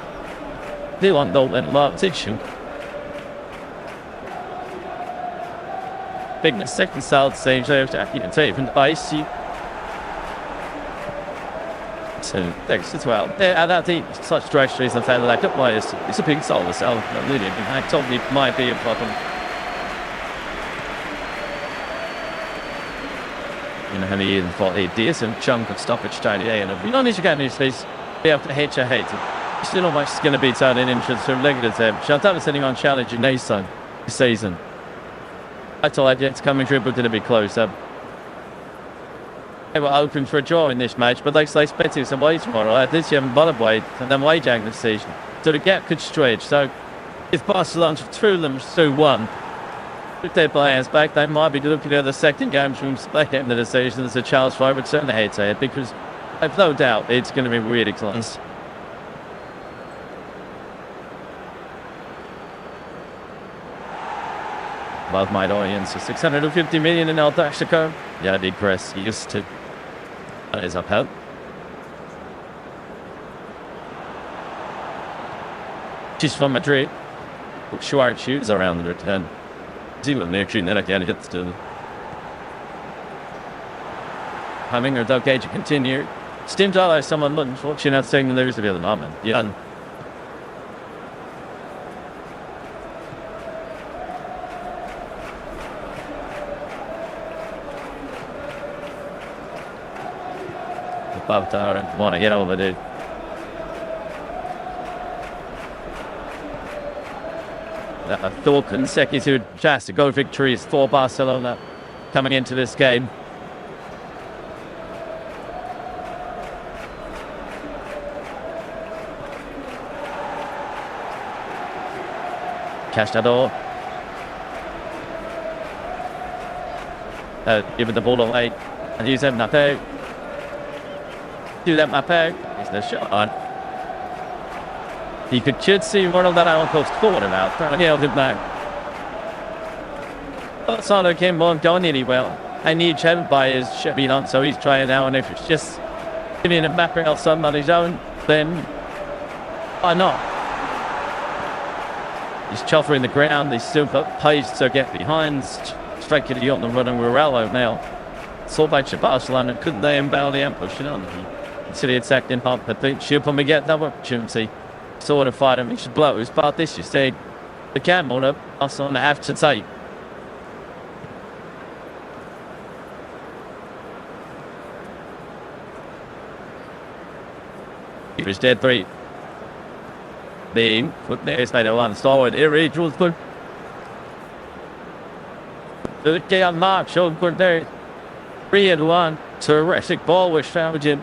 They want the marked issue. Big second side stage there to you can take from the base. So thanks as well. Yeah, that team such trajectories and fairly like up players. It's a big soul itself. Really, I told me it might be a problem. You know, how many years thought a decent chunk of stoppage time today, and if you don't need to get new space, be able to hate your hate. You're still almost going to be turning entrance from Liga to Chantal is sitting on challenging Nason this season. I told you it's coming through, but going to be close up. They were open for a draw in this match, but they expected some way tomorrow. At least you haven't bothered wait, and then wage out this season. So the gap could stretch. So if Barcelona threw them 2-1, with their players back, they might be looking at the second game from back end of the season as a challenge for return head to head, because I've no doubt it's going to be really close. Above my audience, 650 million in ElClasico. Yeah, big press used to. That is upheld. Just from Madrid. Short shoots around the return. See what they're shooting that again hits to Having or Doug Gage continue. Steam dollar someone lunch, watching out saying there's to be at the moment. Yeah. Above tower and want to get over it. A third consecutive chance to go victories for Barcelona coming into this game. Castador. Giving the ball away and use Mbappe. Do that Mbappe. He's no shot on. He should see one of that outpost forward about. Trying to held it back. Solo came on, don't really well. I need help by his Chevy on, so he's trying now. And if it's just giving a back rail somebody's own, then why not? He's choppering the ground. He's still got pace to get behind. Straight to the on the running Morello now. Saw by Barcelona, couldn't they embell the ambush on? City attacked in half, but they should probably get that opportunity. Sort of fight him, he should blow his part. This you see the camel up, us on the have to take. He was dead 3. Being put there, made a one star with irreguals, but the game mark showed good there. 3-1, terrific ball which found him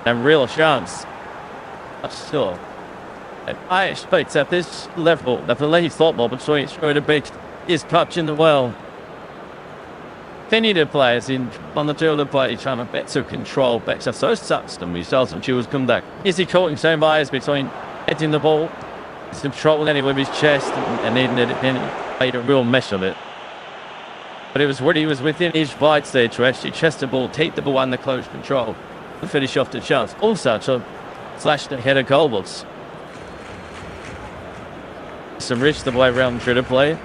and real chance. Still, I expect at this level that the late football between the big is clutching the well. They need to play as in on the field of play trying to better control better so sucks them results and she was come back. Is he caught in same bias between hitting the ball, he's controlling it with his chest and hitting it in, made a real mess of it. But it was when he was within his wide stage to actually chest the ball, take the ball under close control and finish off the chance. Also to slash the header goals. Some rich the way around through the play.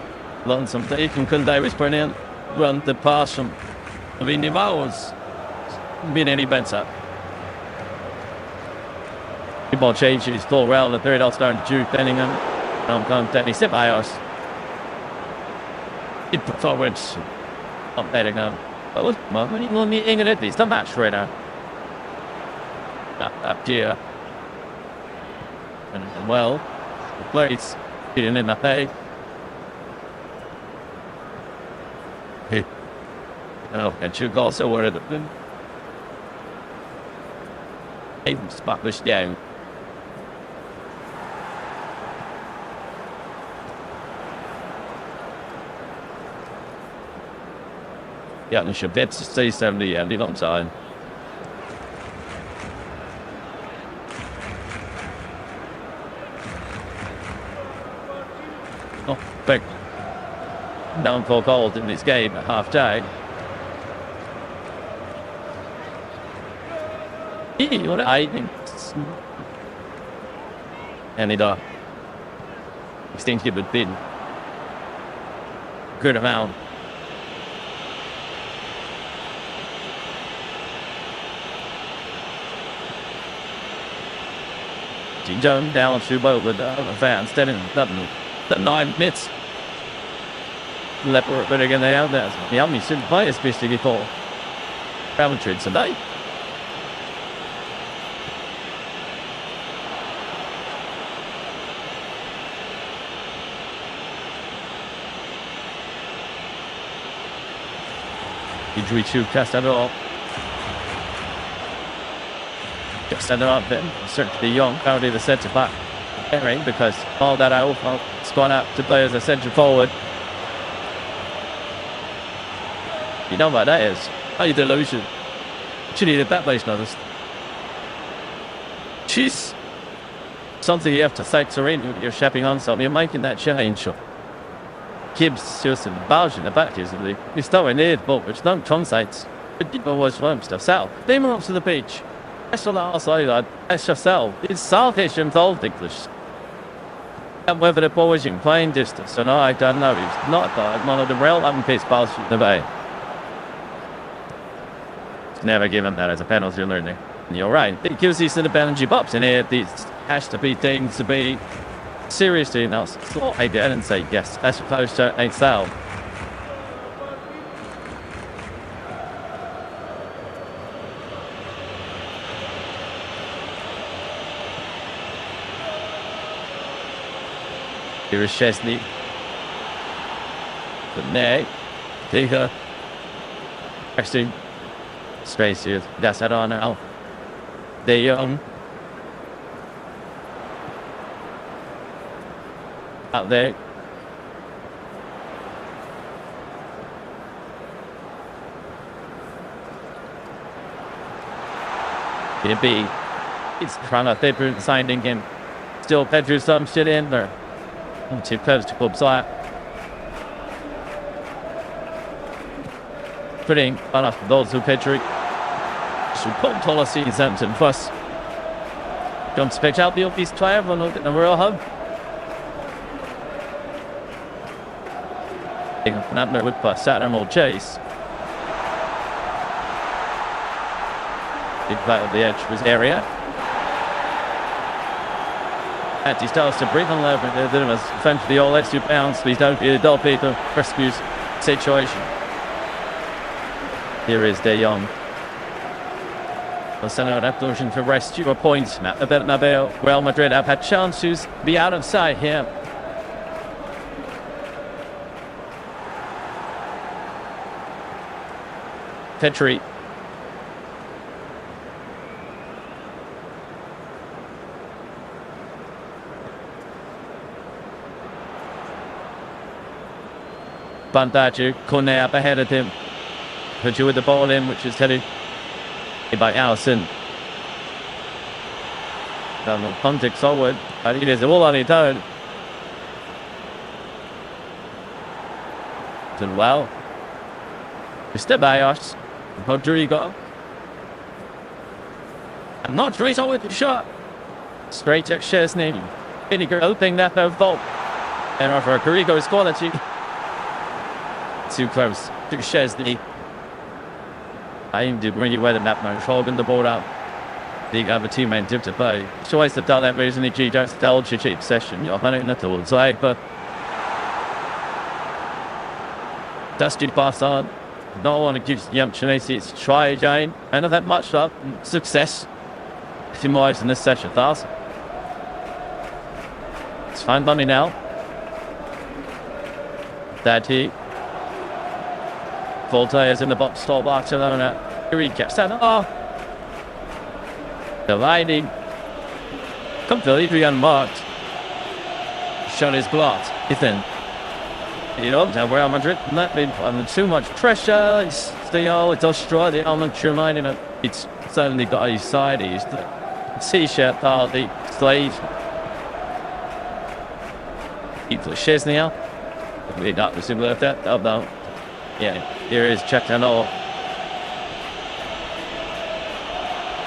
Learn something. Ethan Kunde was brilliant. Run the pass from Vinny was been any better. The ball changes, ball around the third, I'll start to Jude Bellingham. Come Danny Ceballos. It put forwards. Not Bellingham. But what's when you want me in at least a match right now? Up here. And well, the plays. Getting in that pay. Oh, and 2 goals so worth it. Even spot was down. Ja, nu should bet to stay 70 and long time. Oh, big down 4 goals in this game at half time. What I think. And it extinct would been good amount. John down to both with fans standing the 9 minutes. Leper but again they out there. The only should play especially before RealMadrid today. Injury to Castador. Castador then certainly young, currently the centre back. Herring because all that out has gone out to play as a centre forward. You know what that is? How you delusion. Should have that place noticed. Jeez. Something you have to factor in when you're shopping on something. You're making that change. Gibbs just in Belgium, the back is the he's throwing it, but which don't translate. But it was from stuff south. They move to the beach. That's what I'll say that. That's yourself. It's South Asian told English. And whether the ball was in playing distance or not, I don't know. He's not one of the relevant piece balls in the bay. He's never given that as a penalty learning. And you're right. It gives these little penalty box in here. These has to be things to be seriously announced. I didn't say yes, as opposed to a foul. Here is Chesney. The neck. Digger. Actually, space here. That's it on now. De Jong. Out there. B. It's trying to Pedro signing him. Still Pedro some shit in there. Too close to club side. Putting on us those who Pedro. Should put policy in Southampton first. Don't expect out the office player when look at the real hub. Abner with pass, Saturn will chase. Big play of the edge was area. And he starts to breathe on level. There was defend for the all extra bounce. Please don't be a dull Peter rescues situation. Here is De Jong. We'll send out that version for rescue a point. At the Bernabeu, Real Madrid have had chances to be out of sight here. Petri. Bandaju, Cornet up ahead of him. Put you with the ball in, which is headed by Allison. Down the context forward. I think it is all on his own. Done well. Mr. Bayos. Rodrigo. I'm not sure he's always the shot. Straight at Chesney. Vinegar hoping that no fault. And over Rodrigo's quality. Too close to Chesney. I aimed to bring you where the map now. Holding the ball up. The other two men did to play. Choice to tell that reason he just held your cheap session. You're hunting at all side, but Dusty pass on. No one gives Yamchanesi its try again. And of that much up success. If you more in this session, that's it's fine money now. Daddy. Voltaire is in the box, stop Barcelona. Here he gets that. Oh. The lining. Completely unmarked. Shot his blocked. Ethan. You know, Real Madrid not been under too much pressure. It's destroyed the element reminding him. It's certainly got his side. He's the t-shirt part, the slave. He put Chesney out. We not the similar of that. Oh no. Yeah, here is Checano.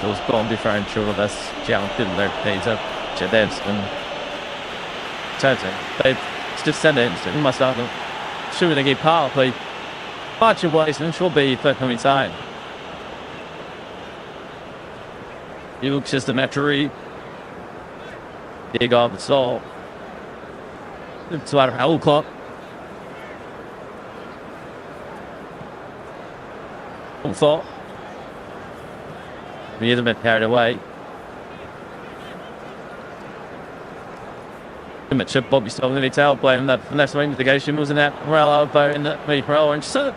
Those gone differential of us. Jump in there, pays up. Chedevs and Tete. They just send it. So we must have them. Shooting a game power play. Much of ways and should be for coming time. He looks just a Madrid. Dig off the soul. It's about our clock. Thought. We had a bit carried away. Immature Bobby still in the tail playing that finesse investigation wasn't that Real over in the me for orange. So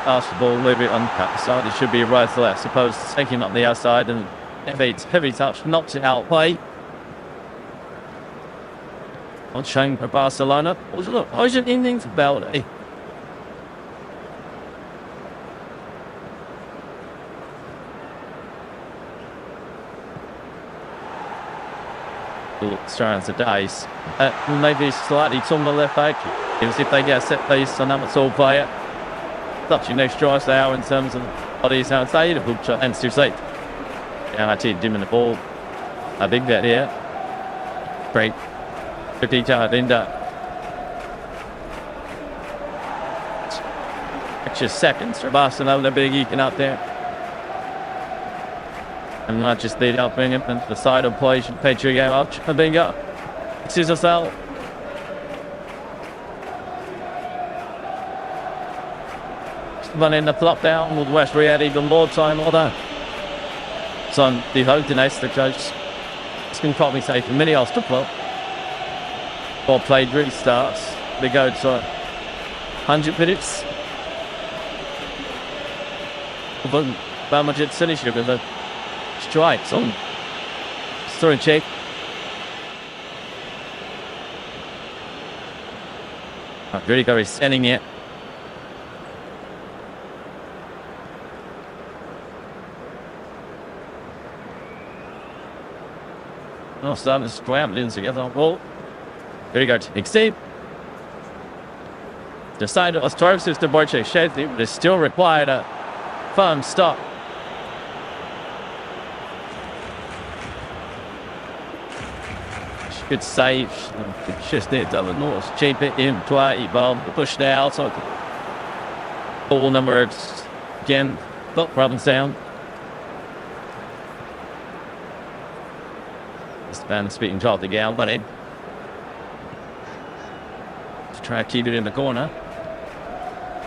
pass the ball a little bit uncut. So it should be right to left. Suppose taking up the outside and heavy touch knocks it out play. On showing for Barcelona. Look, I was just ending for Belday. Trying to dice. Maybe slightly on the left back. Even if they get a set piece on that all player. Such a nice choice there in terms of bodies outside of Hooper and too safe. Yeah, I teed him in the ball. A big bet here. Great. 50-yard Linda. Extra seconds for Barcelona, big eking out there. And not just lead up bring him into the side of play. Pedro out. Bingo. Sees us out. Running the flop down with West Real even more time all that. So the hope the next the judge can probably say for many else to play. Or played restarts. They go to 100 minutes. But Madrid finished with a strike on throwing check. Really got his standing yet. Oh, starting to scrambling together. Well, very good. Exceed. Decided to start with the board check shape, but it still required a firm stop. Good save. Just there, double north. Cheap it in, twice, bomb, push now. So, ball number again, but rubbing down. This man speaking to the gal, but it. To try to keep it in the corner.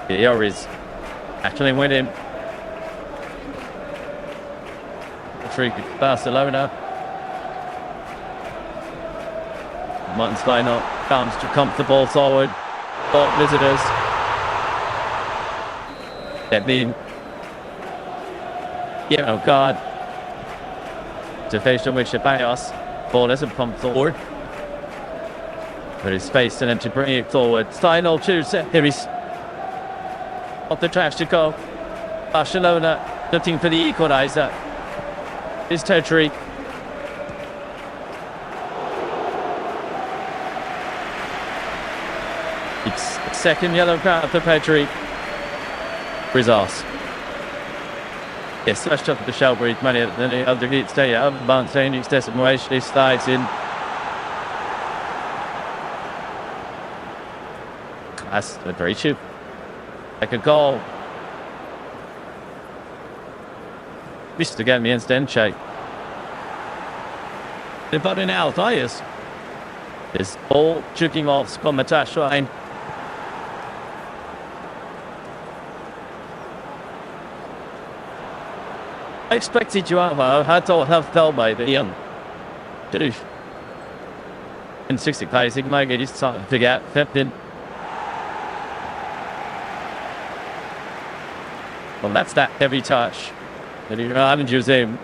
Here is actually went in. Free Barcelona. Martin's line up, comes to comfortable forward. Ball visitors. That being. Yeah, oh God. To face on which the bias. Ball doesn't pump forward. But it's space and then to bring it forward. Final two set. Here he's off the trash to go. Barcelona looking for the equaliser. His territory. Second yellow card for Pedri. Results. Yes, slashed up the Shelbury, money at the other heat stay out. Barcelona needs desperation. He slides in. That's a great shoot. Like a goal. Missed again the instant check. They're putting out tires. This ball chucking off from the touch line. I expected you out, I thought have fell by the young. In 60 pace, he might get his time to figure out 15. Well, that's that heavy touch that he haven't used him.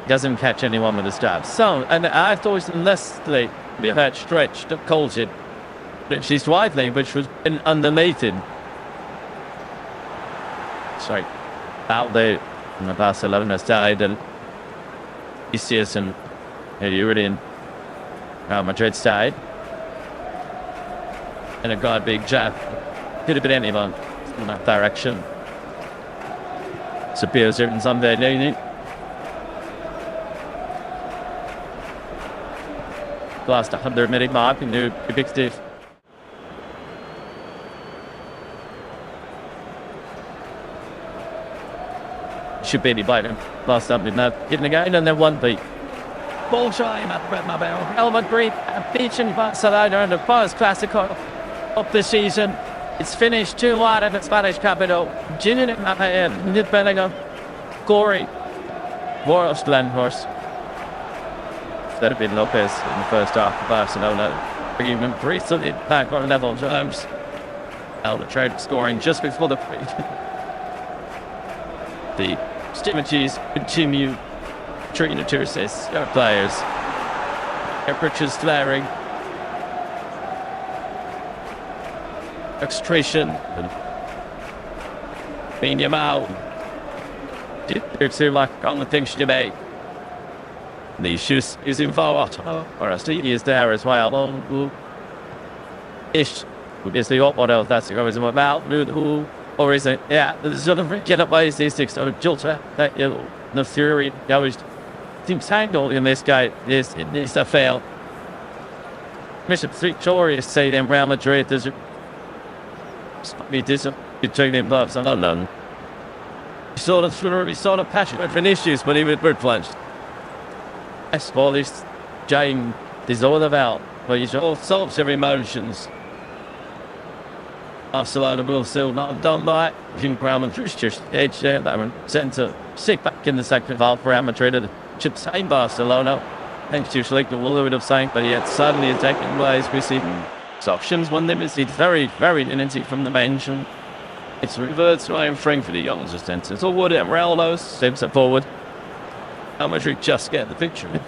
Doesn't catch anyone with a stab. So, and I thought it was unless they be had stretched, called it. But she's widely, which was underneath him. Sorry. Out there on the Barcelona side, and Isis and Urian Madrid side, and a god big jab. Could have been anyone in that direction. Sapir's in some there, doing last 100-minute mark and do a big stiff. Should be by him. Last up with that hitting again and then one beat. Ball shy at Real Madrid beating Barcelona in the first Clasico of the season. It's finished 2-1 at the Spanish capital. Ginin in that hand. Nid Bellingham. Gory. Boros Glenhorst. Instead of being Lopez in the first half of Barcelona. Bringing him recently back on level terms. Trade scoring just before the free. The Stimmages continue treating it to assist our players. Temperatures flaring. Extraction. Being him out. It seems like on the things to make. The shoes is involved. Or as he is there as well. Ish. Is the what else that's going about. Who Or is it? Yeah, sort of get up by these six sort of Jolter, that the Fury goes seems tangled in this guy. This a fail. Mission victorious say them Real Madrid does be between them clubs. I don't know. He sort of passionate for issues, but he was bird plunged. That's all this Jane is all about. But he's all sorts of emotions. Barcelona will still not done by Real Madrid just edge there. They were sent to sit back in the second half for Real Madrid and should say Barcelona. Thanks to Schlick, the would have saying, but yet suddenly attacking ways we see options when they miss it very, very energy from the bench. And it's reverts to aim frame for the young assistants. It's all wood at Raul steps it forward. How much we just get the picture.